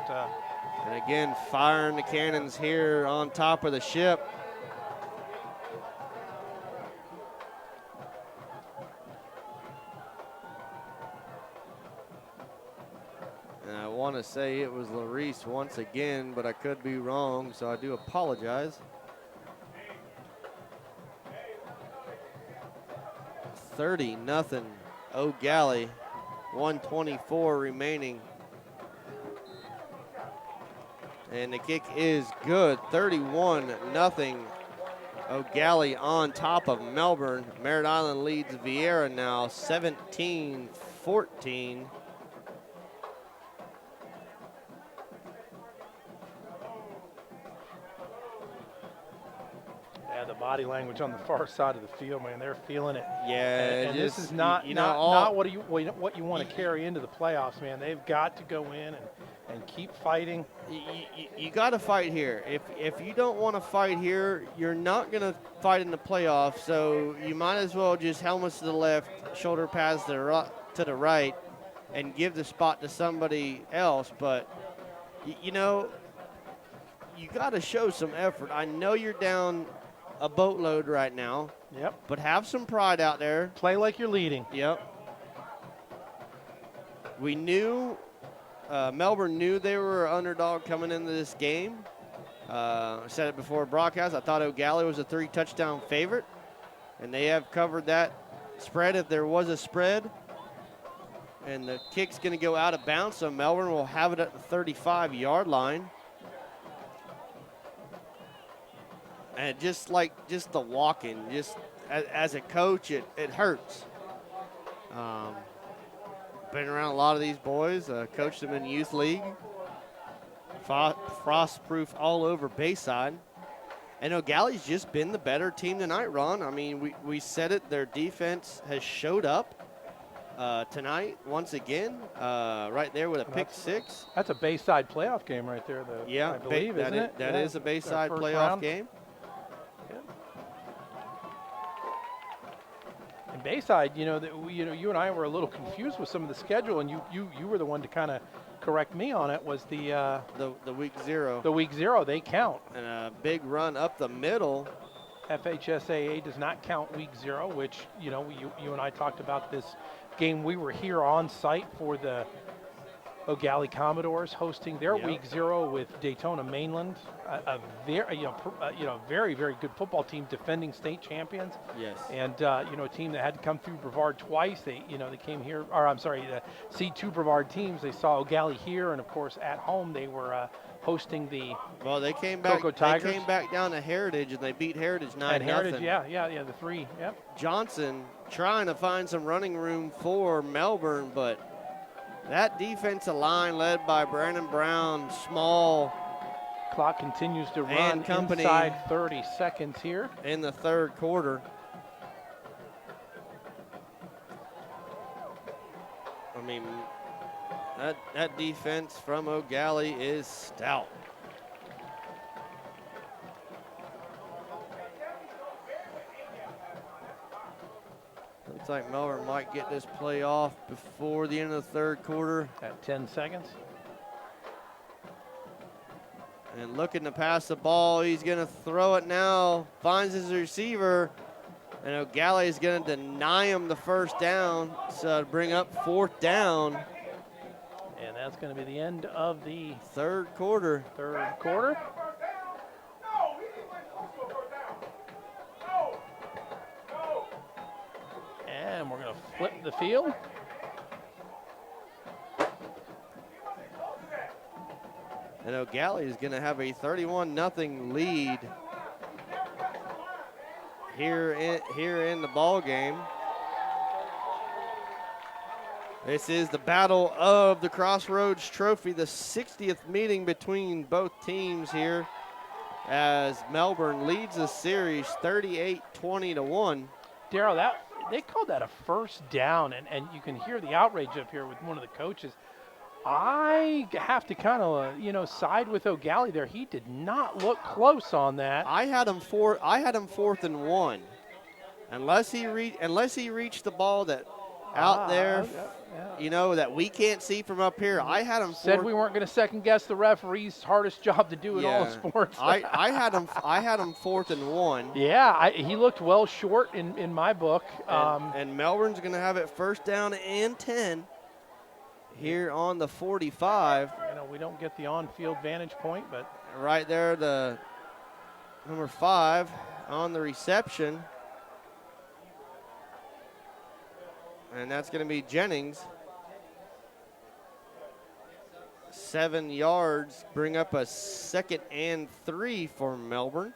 [SPEAKER 2] And again, firing the cannons here on top of the ship. And I want to say it was Larice once again, but I could be wrong, so I do apologize. 30-0 Eau Gallie, 1:24 remaining. And the kick is good, 31-0 Eau Gallie on top of Melbourne. Merritt Island leads Vieira now 17-14.
[SPEAKER 1] Yeah, the body language on the far side of the field, man, they're feeling it.
[SPEAKER 2] Yeah,
[SPEAKER 1] and this is not what you want to carry into the playoffs, man. They've got to go in and keep fighting.
[SPEAKER 2] You got to fight here. If you don't want to fight here, you're not going to fight in the playoffs. So you might as well just helmets to the left, shoulder pads to the right, and give the spot to somebody else. But you know, you got to show some effort. I know you're down a boatload right now.
[SPEAKER 1] Yep.
[SPEAKER 2] But have some pride out there.
[SPEAKER 1] Play like you're leading.
[SPEAKER 2] Yep. We knew. Melbourne knew they were an underdog coming into this game. I said it before broadcast. I thought Eau Gallie was a 3-touchdown favorite, and they have covered that spread if there was a spread. And the kick's going to go out of bounds, so Melbourne will have it at the 35-yard line. And just the walking, just as a coach, it hurts. Been around a lot of these boys, coached them in youth league. Frost-proof all over Bayside. And Eau Gallie's just been the better team tonight, Ron. I mean, we said it, their defense has showed up tonight once again, right there with a pick six.
[SPEAKER 1] That's a Bayside playoff game right there, though.
[SPEAKER 2] Yeah,
[SPEAKER 1] I believe, isn't it?
[SPEAKER 2] That is a Bayside playoff game.
[SPEAKER 1] And Bayside, you and I were a little confused with some of the schedule, and you were the one to kind of correct me on it. Was the
[SPEAKER 2] week 0?
[SPEAKER 1] The week 0, they count.
[SPEAKER 2] And a big run up the middle.
[SPEAKER 1] FHSAA does not count week 0, which you and I talked about this game. We were here on site for the Eau Gallie Commodores hosting their week 0 with Daytona Mainland, a very very, very good football team, defending state champions.
[SPEAKER 2] Yes.
[SPEAKER 1] And a team that had to come through Brevard twice. They came here, or I'm sorry, the C2 Brevard teams. They saw Eau Gallie here, and of course at home they were hosting the.
[SPEAKER 2] Well, they came back.
[SPEAKER 1] Cocoa Tigers.
[SPEAKER 2] They came back down to Heritage, and they beat Heritage 9-0.
[SPEAKER 1] Heritage, yeah, the 3. Yep.
[SPEAKER 2] Johnson trying to find some running room for Melbourne, but that defensive line led by Brandon Brown, small.
[SPEAKER 1] Clock continues to run
[SPEAKER 2] company
[SPEAKER 1] inside 30 seconds here.
[SPEAKER 2] In the third quarter. I mean, that defense from Eau Gallie is stout. Looks like Melbourne might get this play off before the end of the third quarter.
[SPEAKER 1] At 10 seconds.
[SPEAKER 2] And looking to pass the ball. He's going to throw it now. Finds his receiver. And Eau Gallie is going to deny him the first down. So to bring up 4th down.
[SPEAKER 1] And that's going to be the end of the
[SPEAKER 2] third quarter.
[SPEAKER 1] And we're going to flip the field.
[SPEAKER 2] And Eau Gallie is going to have a 31-0 lead here in the ball game. This is the battle of the Crossroads Trophy, the 60th meeting between both teams here, as Melbourne leads the series 38-20-1.
[SPEAKER 1] Darryl, they called that a first down, and you can hear the outrage up here with one of the coaches. I have to kind of, side with Eau Gallie there. He did not look close on that.
[SPEAKER 2] I had him 4th and 1. Unless he reached the ball that out there,
[SPEAKER 1] yeah.
[SPEAKER 2] you know, that we can't see from up here. I had him
[SPEAKER 1] Said we weren't going to second guess the referee's hardest job to do in all sports.
[SPEAKER 2] I had him 4th and 1.
[SPEAKER 1] Yeah, he looked well short in my book.
[SPEAKER 2] And Melbourne's going to have it 1st down and 10 here on the 45.
[SPEAKER 1] You know, we don't get the on-field vantage point, but
[SPEAKER 2] right there, the number 5 on the reception. And that's going to be Jennings. 7 yards, bring up a 2nd and 3 for Melbourne.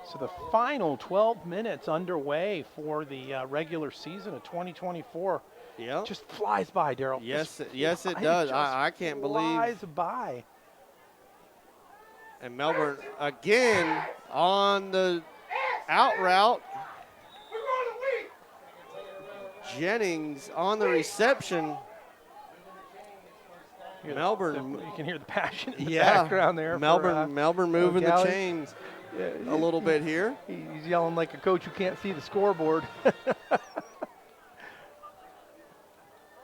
[SPEAKER 1] So the final 12 minutes underway for the regular season of 2024 just flies by, Daryl.
[SPEAKER 2] Yes, it does. I can't believe.
[SPEAKER 1] Flies by.
[SPEAKER 2] And Melbourne again on the out route. Jennings on the reception. Melbourne.
[SPEAKER 1] You can hear the passion in the background there.
[SPEAKER 2] Melbourne moving the chains a little bit here.
[SPEAKER 1] He's yelling like a coach who can't see the scoreboard.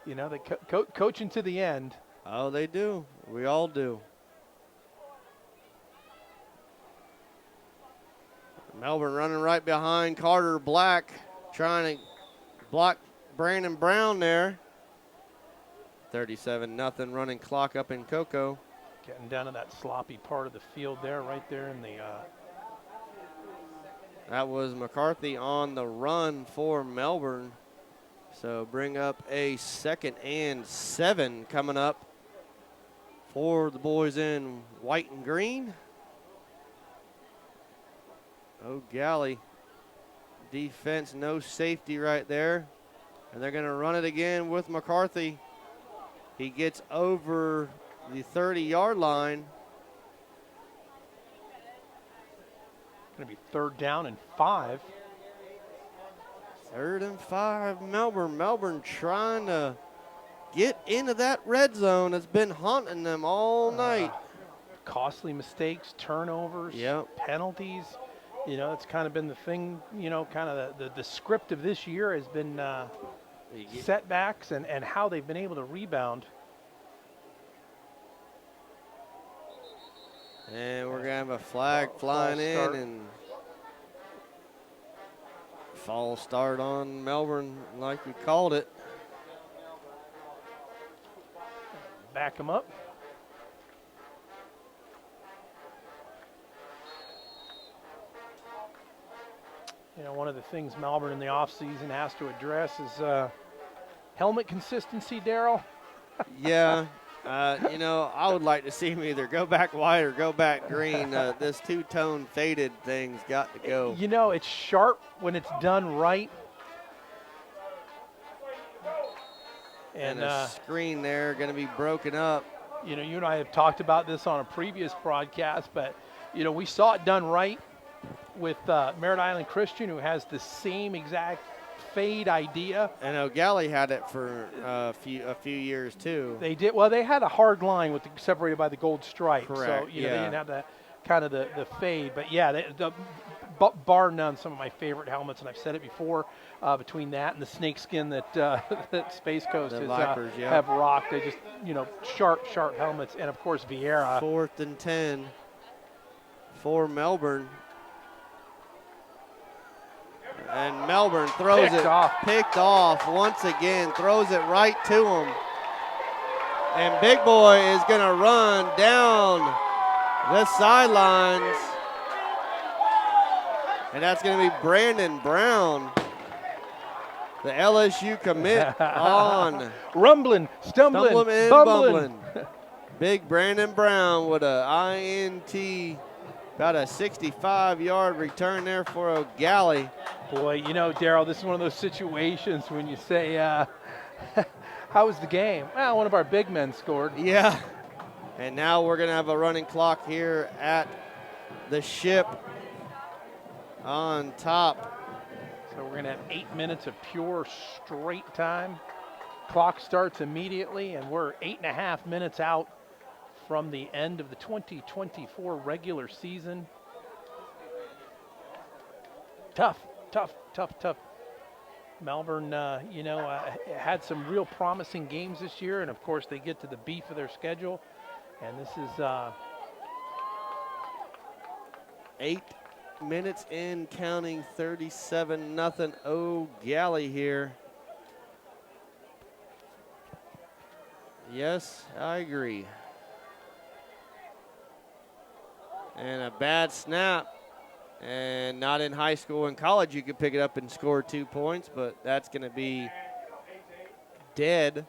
[SPEAKER 1] You know, they coaching to the end.
[SPEAKER 2] Oh, they do. We all do. Melbourne running right behind Carter Black, trying to block Brandon Brown there. 37-0 running clock up in Cocoa.
[SPEAKER 1] Getting down to that sloppy part of the field there, right there in the.
[SPEAKER 2] That was McCarthy on the run for Melbourne. So bring up a 2nd and 7 coming up for the boys in white and green. Eau Gallie defense, no safety right there. And they're going to run it again with McCarthy. He gets over the 30-yard line.
[SPEAKER 1] Going to be 3rd down and 5.
[SPEAKER 2] 3rd and 5, Melbourne. Melbourne trying to get into that red zone that's been haunting them all night.
[SPEAKER 1] Costly mistakes, turnovers, penalties. You know, it's kind of been the thing, you know, kind of the script of this year has been setbacks and how they've been able to rebound.
[SPEAKER 2] And we're going to have a flag flying in and false start on Melbourne like we called it.
[SPEAKER 1] Back them up. You know, one of the things Melbourne in the offseason has to address is helmet consistency, Daryl.
[SPEAKER 2] Yeah. You know, I would like to see him either go back white or go back green. This two-tone faded thing's got to go.
[SPEAKER 1] You know, it's sharp when it's done right.
[SPEAKER 2] And a screen there going to be broken up.
[SPEAKER 1] You know, you and I have talked about this on a previous broadcast, but, you know, we saw it done right with Merritt Island Christian, who has the same exact fade idea.
[SPEAKER 2] And Eau Gallie had it for a few years too.
[SPEAKER 1] They did. Well, they had a hard line with separated by the gold stripe.
[SPEAKER 2] Correct.
[SPEAKER 1] So, you know, they didn't have the kind of the fade. But, yeah, bar none, some of my favorite helmets, and I've said it before, between that and the snakeskin that that Space Coast have rocked. They just, you know, sharp helmets. And, of course, Vieira.
[SPEAKER 2] 4th and 10 for Melbourne. And Melbourne throws picked off once again, throws it right to him. And Big Boy is going to run down the sidelines. And that's going to be Brandon Brown, the LSU commit on.
[SPEAKER 1] Rumbling, stumbling,
[SPEAKER 2] and bumbling. Big Brandon Brown with a INT, about a 65-yard return there for Eau Gallie.
[SPEAKER 1] Boy, you know, Daryl, this is one of those situations when you say, how was the game? Well, one of our big men scored.
[SPEAKER 2] Yeah. And now we're going to have a running clock here at the Ship on top.
[SPEAKER 1] So we're going to have 8 minutes of pure straight time. Clock starts immediately, and we're 8.5 minutes out from the end of the 2024 regular season. Tough Melbourne, had some real promising games this year, and of course they get to the beef of their schedule. And this is
[SPEAKER 2] 8 minutes in, counting, 37-0 Eau Gallie here. Yes, I agree. And a bad snap. And not in high school and college, you could pick it up and score 2 points, but that's going to be dead.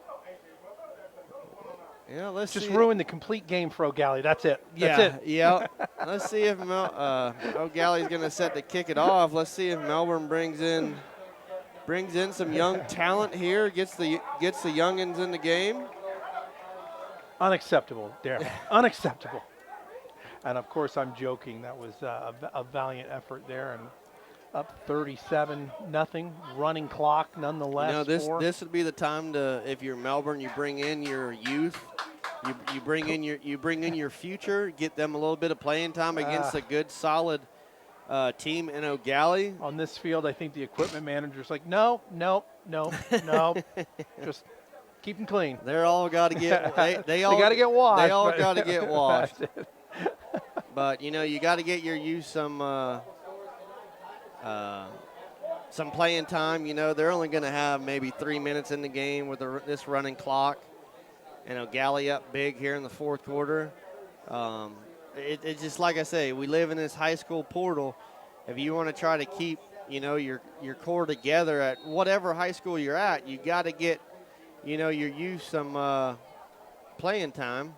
[SPEAKER 2] Yeah, let's
[SPEAKER 1] just
[SPEAKER 2] see.
[SPEAKER 1] ruin the complete game for Eau Gallie. That's it.
[SPEAKER 2] Yeah,
[SPEAKER 1] That's it.
[SPEAKER 2] yeah. Let's see if Eau Gallie's going to set to kick it off. Let's see if Melbourne brings in some young talent here, gets the youngins in the game.
[SPEAKER 1] Unacceptable, Darren. Unacceptable. And of course, I'm joking. That was a valiant effort there, and up 37-0, running clock nonetheless.
[SPEAKER 2] You know, this would be the time to, if you're Melbourne, you bring in your youth, you bring in your future, get them a little bit of playing time against a good, solid team in Eau Gallie.
[SPEAKER 1] On this field, I think the equipment manager's like, no, just keep them clean.
[SPEAKER 2] They're all got to get. They all
[SPEAKER 1] got to get washed.
[SPEAKER 2] They all got to get washed.
[SPEAKER 1] That's it.
[SPEAKER 2] But you know, you got to get your youth some playing time. You know, they're only going to have maybe 3 minutes in the game with this running clock, and Eau Gallie up big here in the fourth quarter. It's just like I say, we live in this high school portal. If you want to try to keep, you know, your core together at whatever high school you're at, you got to get, you know, your youth some playing time.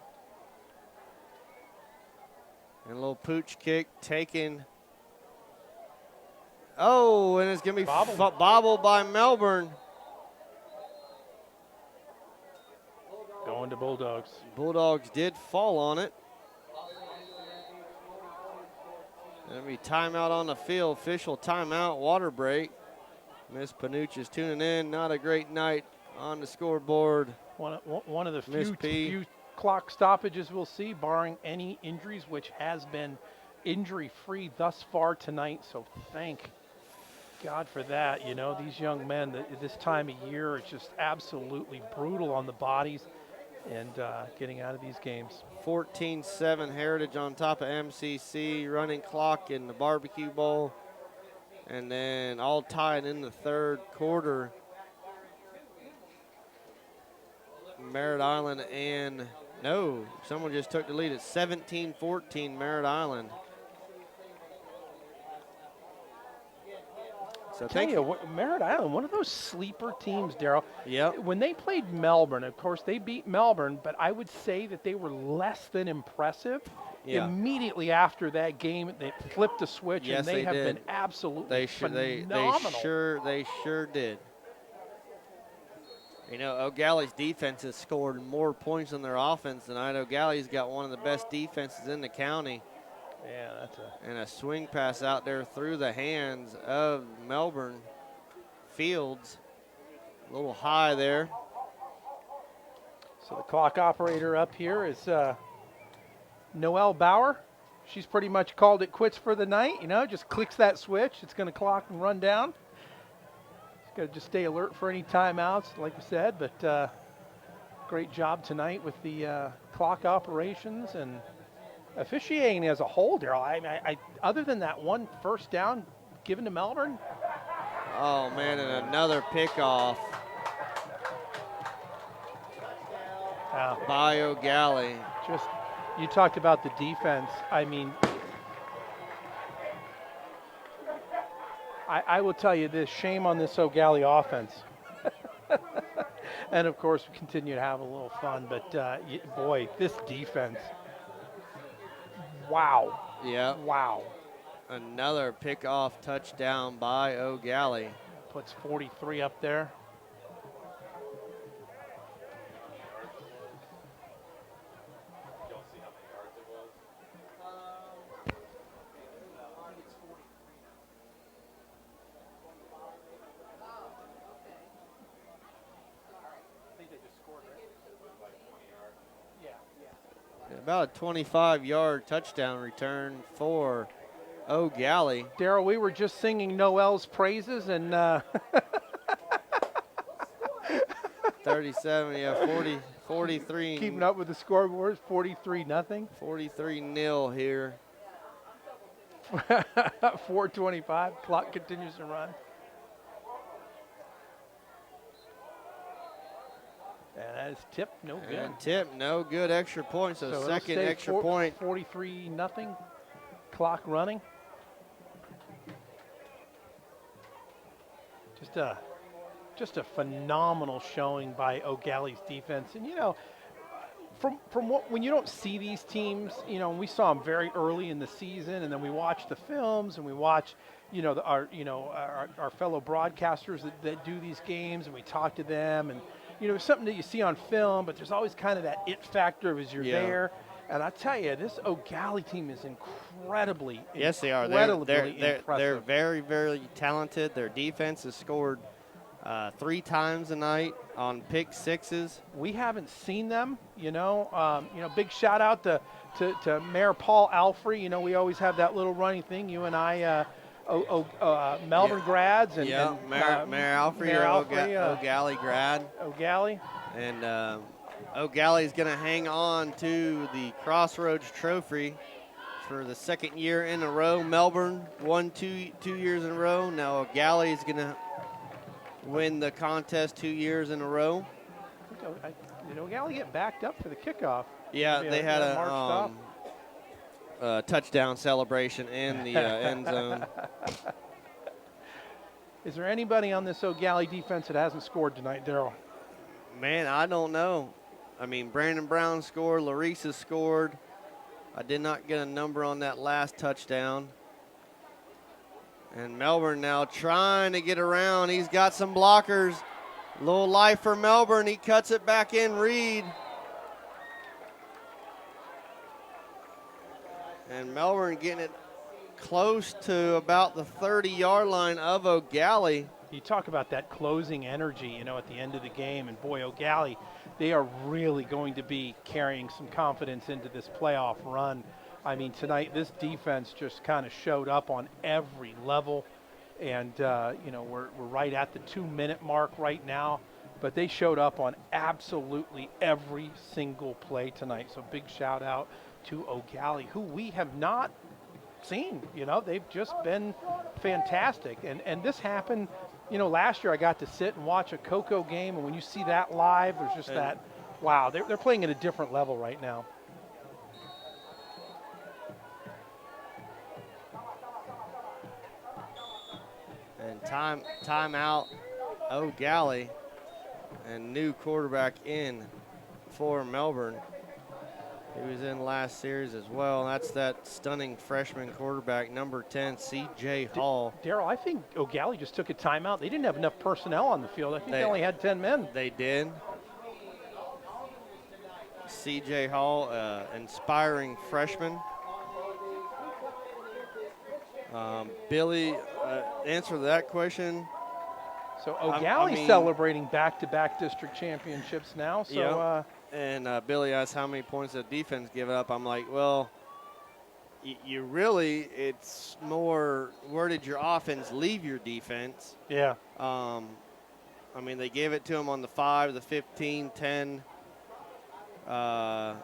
[SPEAKER 2] And a little pooch kick taken. Oh, and it's going to be bobbled by Melbourne.
[SPEAKER 1] Going to Bulldogs.
[SPEAKER 2] Bulldogs did fall on it. There'll be timeout on the field. Official timeout, water break. Miss Panucci is tuning in. Not a great night on the scoreboard.
[SPEAKER 1] One of the
[SPEAKER 2] Miss P.
[SPEAKER 1] few clock stoppages we'll see, barring any injuries, which has been injury-free thus far tonight. So thank God for that. You know, these young men, this time of year, it's just absolutely brutal on the bodies and getting out of these games.
[SPEAKER 2] 14-7 Heritage on top of MCC. Running clock in the barbecue bowl. And then all tied in the third quarter. Merritt Island and no, someone just took the lead at 17-14 Merritt Island. So
[SPEAKER 1] Tell you what, Merritt Island, one of those sleeper teams, Daryl.
[SPEAKER 2] Yep.
[SPEAKER 1] When they played Melbourne, of course, they beat Melbourne, but I would say that they were less than impressive.
[SPEAKER 2] Yeah.
[SPEAKER 1] Immediately after that game, they flipped a switch,
[SPEAKER 2] Yes,
[SPEAKER 1] and they have
[SPEAKER 2] did.
[SPEAKER 1] been absolutely
[SPEAKER 2] They
[SPEAKER 1] phenomenal.
[SPEAKER 2] sure did. You know, Eau Gallie's defense has scored more points than their offense tonight. Eau Gallie's got one of the best defenses in the county.
[SPEAKER 1] Yeah, that's
[SPEAKER 2] And a swing pass out there through the hands of Melbourne Fields. A little high there.
[SPEAKER 1] So the clock operator up here is Noelle Bauer. She's pretty much called it quits for the night. You know, just clicks that switch. It's going to clock and run down. Got to just stay alert for any timeouts, like we said. But great job tonight with the clock operations and officiating as a whole, Daryl. I other than that one first down given to Melbourne.
[SPEAKER 2] Oh, man, and another pickoff by Eau Gallie.
[SPEAKER 1] Just, you talked about the defense. I mean, I will tell you this, shame on this Eau Gallie offense. And, of course, we continue to have a little fun. But, boy, this defense. Wow.
[SPEAKER 2] Yeah.
[SPEAKER 1] Wow.
[SPEAKER 2] Another pickoff touchdown by Eau Gallie.
[SPEAKER 1] Puts 43 up there.
[SPEAKER 2] About a 25-yard touchdown return for Eau Gallie.
[SPEAKER 1] Daryl, we were just singing Noel's praises, and
[SPEAKER 2] 37, yeah, 43.
[SPEAKER 1] Keeping up with the scoreboard, 43-0.
[SPEAKER 2] 43-0 here.
[SPEAKER 1] 4:25. Clock continues to run. And that is tipped, no good.
[SPEAKER 2] And tip, no good. Extra point, so
[SPEAKER 1] it'll
[SPEAKER 2] second
[SPEAKER 1] stay
[SPEAKER 2] extra point.
[SPEAKER 1] 43-0. Clock running. Just a phenomenal showing by Eau Gallie's defense. And, from when you don't see these teams, and we saw them very early in the season, and then we watch the films and we watch, our fellow broadcasters that do these games, and we talk to them, and something that you see on film, but there's always kind of that it factor as you're there. And I tell you, this Eau Gallie team is incredibly,
[SPEAKER 2] yes, they are.
[SPEAKER 1] Impressive.
[SPEAKER 2] They're very, very talented. Their defense has scored 3 times a night on pick sixes.
[SPEAKER 1] We haven't seen them, big shout out to Mayor Paul Alfrey. We always have that little running thing. You and I, Melbourne grads. And
[SPEAKER 2] Mayor Alfrey, Eau Gallie grad.
[SPEAKER 1] Eau Gallie.
[SPEAKER 2] And Eau Gallie is going to hang on to the Crossroads Trophy for the second year in a row. Melbourne won two years in a row. Now Eau Gallie is going to win the contest 2 years in a row.
[SPEAKER 1] Did Eau Gallie get backed up for the kickoff?
[SPEAKER 2] Yeah, they had a touchdown celebration in the end zone.
[SPEAKER 1] Is there anybody on this Eau Gallie defense that hasn't scored tonight, Daryl?
[SPEAKER 2] Man, I don't know. I mean, Brandon Brown scored, Larissa scored. I did not get a number on that last touchdown. And Melbourne now trying to get around. He's got some blockers. A little life for Melbourne. He cuts it back in, Reed. And Melbourne getting it close to about the 30-yard line of Eau Gallie.
[SPEAKER 1] You talk about that closing energy, at the end of the game. And boy, Eau Gallie, they are really going to be carrying some confidence into this playoff run. I mean, tonight this defense just kind of showed up on every level. And, we're right at the 2-minute mark right now. But they showed up on absolutely every single play tonight. So big shout out to Eau Gallie, who we have not seen. They've just been fantastic. And this happened, last year I got to sit and watch a Coco game. And when you see that live, there's just that, wow, they're playing at a different level right now.
[SPEAKER 2] And timeout, Eau Gallie, and new quarterback in for Melbourne. He was in last series as well. That's that stunning freshman quarterback, number 10, C.J. Hall.
[SPEAKER 1] Daryl, I think Eau Gallie just took a timeout. They didn't have enough personnel on the field. I think they only had 10 men.
[SPEAKER 2] They did. C.J. Hall, inspiring freshman. Billy, answer that question.
[SPEAKER 1] So Eau Gallie celebrating back-to-back district championships now. So,
[SPEAKER 2] and Billy asked how many points the defense give up. I'm like, well, you really, it's more where did your offense leave your defense?
[SPEAKER 1] Yeah.
[SPEAKER 2] They gave it to them on the 5, the 15, 10. The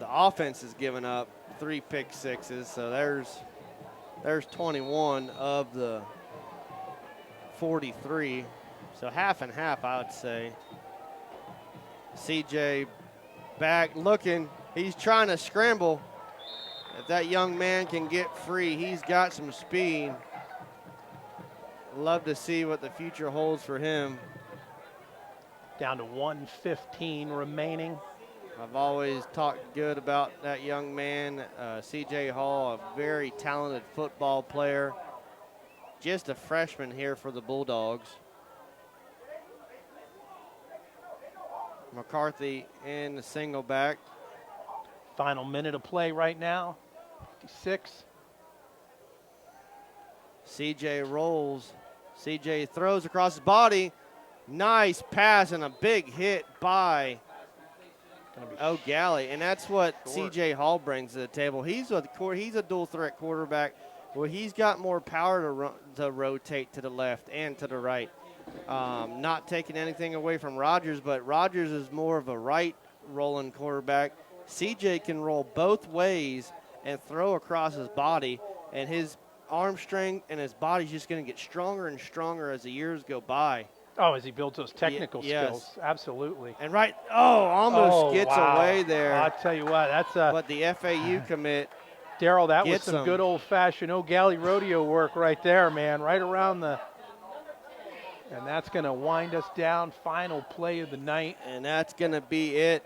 [SPEAKER 2] offense has given up 3 pick sixes, so there's 21 of the 43. So half and half, I would say. CJ back looking. He's trying to scramble. If that young man can get free, he's got some speed. Love to see what the future holds for him.
[SPEAKER 1] Down to 1:15 remaining.
[SPEAKER 2] I've always talked good about that young man, C.J. Hall, a very talented football player. Just a freshman here for the Bulldogs. McCarthy in the single back.
[SPEAKER 1] Final minute of play right now, 56.
[SPEAKER 2] C.J. rolls. C.J. throws across his body. Nice pass and a big hit by Eau Gallie, and that's what C.J. Hall brings to the table. He's a dual threat quarterback where he's got more power to rotate to the left and to the right. Not taking anything away from Rogers, but Rogers is more of a right rolling quarterback. CJ can roll both ways and throw across his body, and his arm strength and his body's just going to get stronger and stronger as the years go by.
[SPEAKER 1] Oh, as he builds those technical
[SPEAKER 2] Yes.
[SPEAKER 1] skills, absolutely.
[SPEAKER 2] And almost gets
[SPEAKER 1] wow.
[SPEAKER 2] away there.
[SPEAKER 1] I'll tell you what, that's
[SPEAKER 2] But the FAU commit,
[SPEAKER 1] Daryl, that was
[SPEAKER 2] gets
[SPEAKER 1] some
[SPEAKER 2] him.
[SPEAKER 1] good old-fashioned Eau Gallie rodeo work right there, man. Right around the, and that's going to wind us down. Final play of the night.
[SPEAKER 2] and that's going to be it.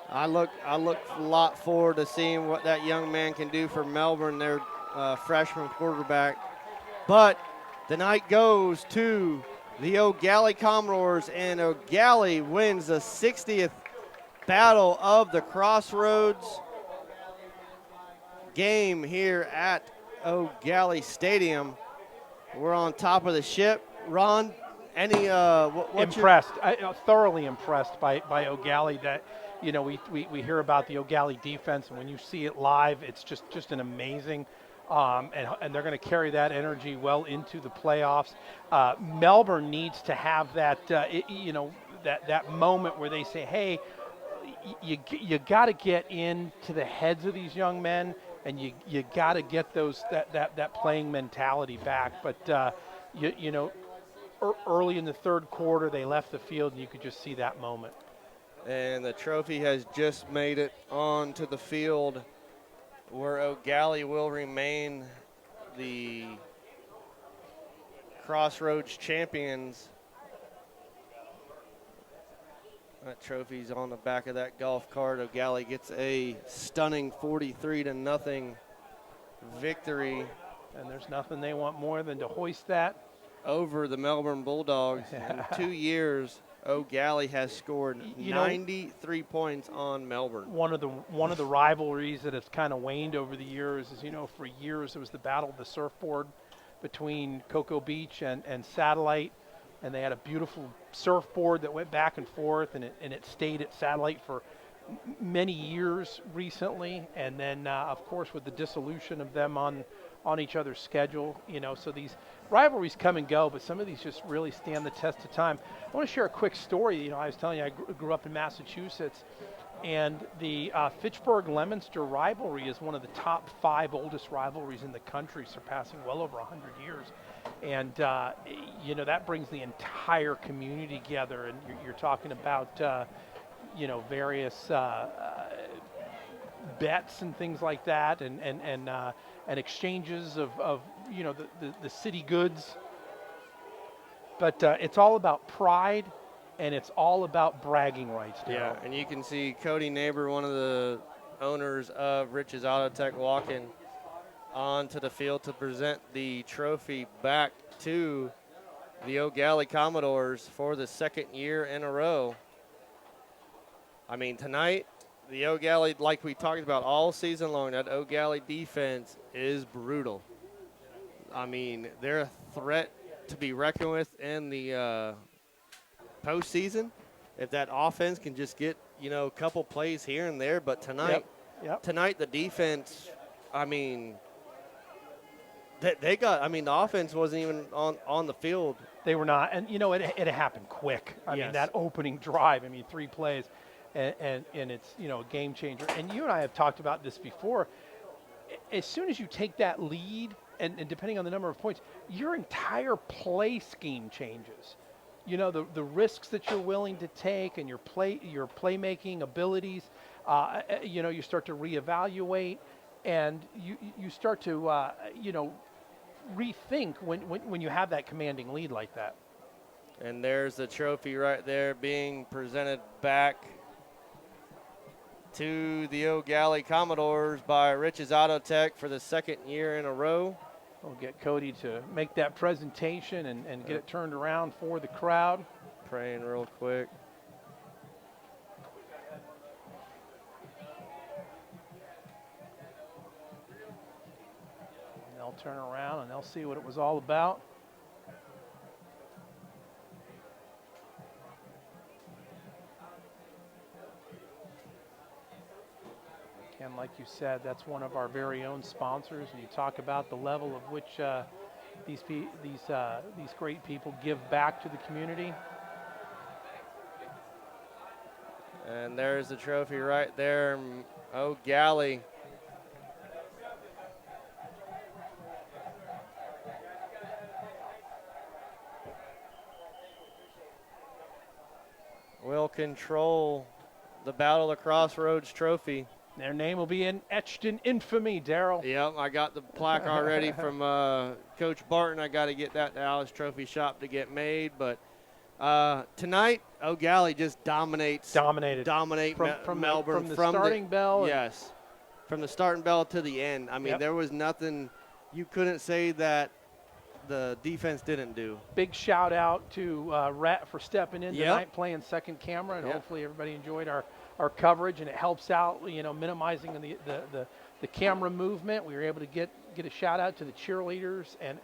[SPEAKER 2] I look a lot forward to seeing what that young man can do for Melbourne, their freshman quarterback. But the night goes to the Eau Gallie Commodores, and Eau Gallie wins the 60th battle of the Crossroads game here at Eau Gallie Stadium. We're on top of the ship. Ron, any
[SPEAKER 1] Impressed, thoroughly impressed by Eau Gallie. That, you know, we hear about the Eau Gallie defense, and when you see it live, it's just an amazing. And they're going to carry that energy well into the playoffs. Melbourne needs to have that, that moment where they say, "Hey, you got to get into the heads of these young men, and you got to get that playing mentality back." But early in the third quarter, they left the field, and you could just see that moment.
[SPEAKER 2] And the trophy has just made it onto the field, where Eau Gallie will remain the Crossroads champions. That trophy's on the back of that golf cart. Eau Gallie gets a stunning 43-0 victory
[SPEAKER 1] And there's nothing they want more than to hoist that
[SPEAKER 2] over the Melbourne Bulldogs. In 2 years, Eau Gallie has scored 93 points on Melbourne.
[SPEAKER 1] One of the rivalries that has kind of waned over the years is, for years it was the battle of the surfboard between Cocoa Beach and Satellite, and they had a beautiful surfboard that went back and forth, and it stayed at Satellite for many years recently, and then of course with the dissolution of them on each other's schedule, so these rivalries come and go, but some of these just really stand the test of time. I want to share a quick story. I was telling you I grew up in Massachusetts, and the Fitchburg-Leominster rivalry is one of the top 5 oldest rivalries in the country, surpassing well over 100 years. And, that brings the entire community together, and you're talking about, various bets and things like that, and exchanges of the city goods. But it's all about pride, and it's all about bragging rights, Darryl.
[SPEAKER 2] Yeah, and you can see Cody Neighbor, one of the owners of Rich's Auto Tech, walking onto the field to present the trophy back to the Eau Gallie Commodores for the second year in a row. I mean, tonight, the Eau Gallie, like we talked about all season long, that Eau Gallie defense is brutal. I mean, they're a threat to be reckoned with in the postseason. If that offense can just get, a couple plays here and there. But tonight, tonight the defense, I mean, they got, the offense wasn't even on the field.
[SPEAKER 1] They were not. And, it happened quick. I mean, that opening drive, 3 plays. And it's, a game changer. And you and I have talked about this before. As soon as you take that lead, and depending on the number of points, your entire play scheme changes. The risks that you're willing to take and your playmaking abilities, you start to reevaluate, and you start to, rethink when you have that commanding lead like that.
[SPEAKER 2] And there's the trophy right there being presented back to the Eau Gallie Commodores by Rich's Auto Tech for the second year in a row.
[SPEAKER 1] We'll get Cody to make that presentation and get it turned around for the crowd.
[SPEAKER 2] Praying real quick.
[SPEAKER 1] And they'll turn around and they'll see what it was all about. And like you said, that's one of our very own sponsors. And you talk about the level of which these great people give back to the community.
[SPEAKER 2] And there's the trophy right there, Eau Gallie. Will control the Battle of the Crossroads trophy.
[SPEAKER 1] Their name will be etched in infamy, Daryl.
[SPEAKER 2] Yep, I got the plaque already from Coach Barton. I got to get that to Alice Trophy Shop to get made. But tonight, Eau Gallie just dominate
[SPEAKER 1] from
[SPEAKER 2] Melbourne
[SPEAKER 1] from the starting bell.
[SPEAKER 2] Yes, from the starting bell to the end. I mean, there was nothing you couldn't say that the defense didn't do.
[SPEAKER 1] Big shout out to Rhett for stepping in tonight, playing second camera, and hopefully everybody enjoyed our coverage, and it helps out, minimizing the camera movement. We were able to get a shout out to the cheerleaders, and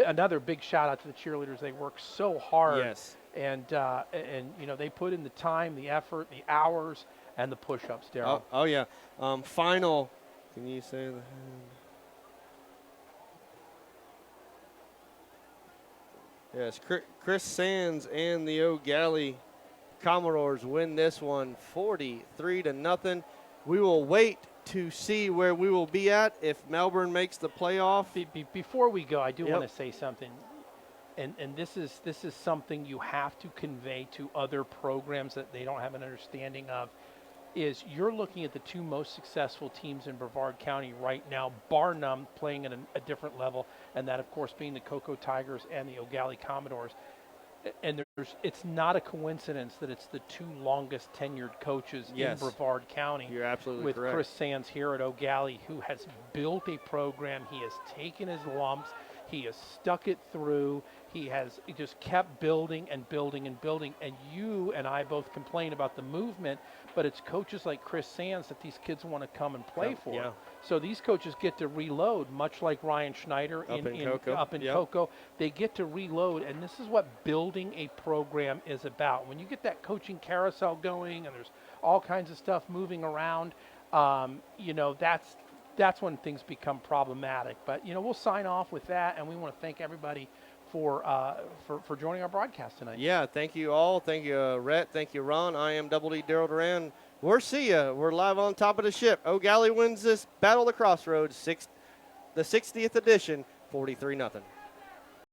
[SPEAKER 1] another big shout out to the cheerleaders. They work so hard.
[SPEAKER 2] Yes.
[SPEAKER 1] And they put in the time, the effort, the hours, and the push-ups, Daryl.
[SPEAKER 2] Oh yeah. Final. Can you say the? Yes, Chris Sands and the Eau Gallie Commodores win this one 43-0. We will wait to see where we will be at if Melbourne makes the playoff.
[SPEAKER 1] Before we go, I do want to say something, and this is something you have to convey to other programs that they don't have an understanding of. Is you're looking at the two most successful teams in Brevard County right now, bar none, playing at a different level, and that, of course, being the Cocoa Tigers and the Eau Gallie Commodores. And it's not a coincidence that it's the two longest tenured coaches in Brevard County.
[SPEAKER 2] You're absolutely
[SPEAKER 1] with
[SPEAKER 2] correct.
[SPEAKER 1] Chris Sands here at Eau Gallie, who has built a program. He has taken his lumps. He has stuck it through. He just kept building and building and building. And you and I both complain about the movement, but it's coaches like Chris Sands that these kids want to come and play for.
[SPEAKER 2] Yeah.
[SPEAKER 1] So these coaches get to reload, much like Ryan Schneider
[SPEAKER 2] up in
[SPEAKER 1] Cocoa. They get to reload, and this is what building a program is about. When you get that coaching carousel going and there's all kinds of stuff moving around, that's when things become problematic. But, we'll sign off with that, and we want to thank everybody for joining our broadcast tonight.
[SPEAKER 2] Yeah, thank you all. Thank you, Rhett. Thank you, Ron. I am Double D Daryl Duran. We'll see ya. We're live on top of the ship. Eau Gallie wins this Battle of the Crossroads, the 60th edition, 43-0.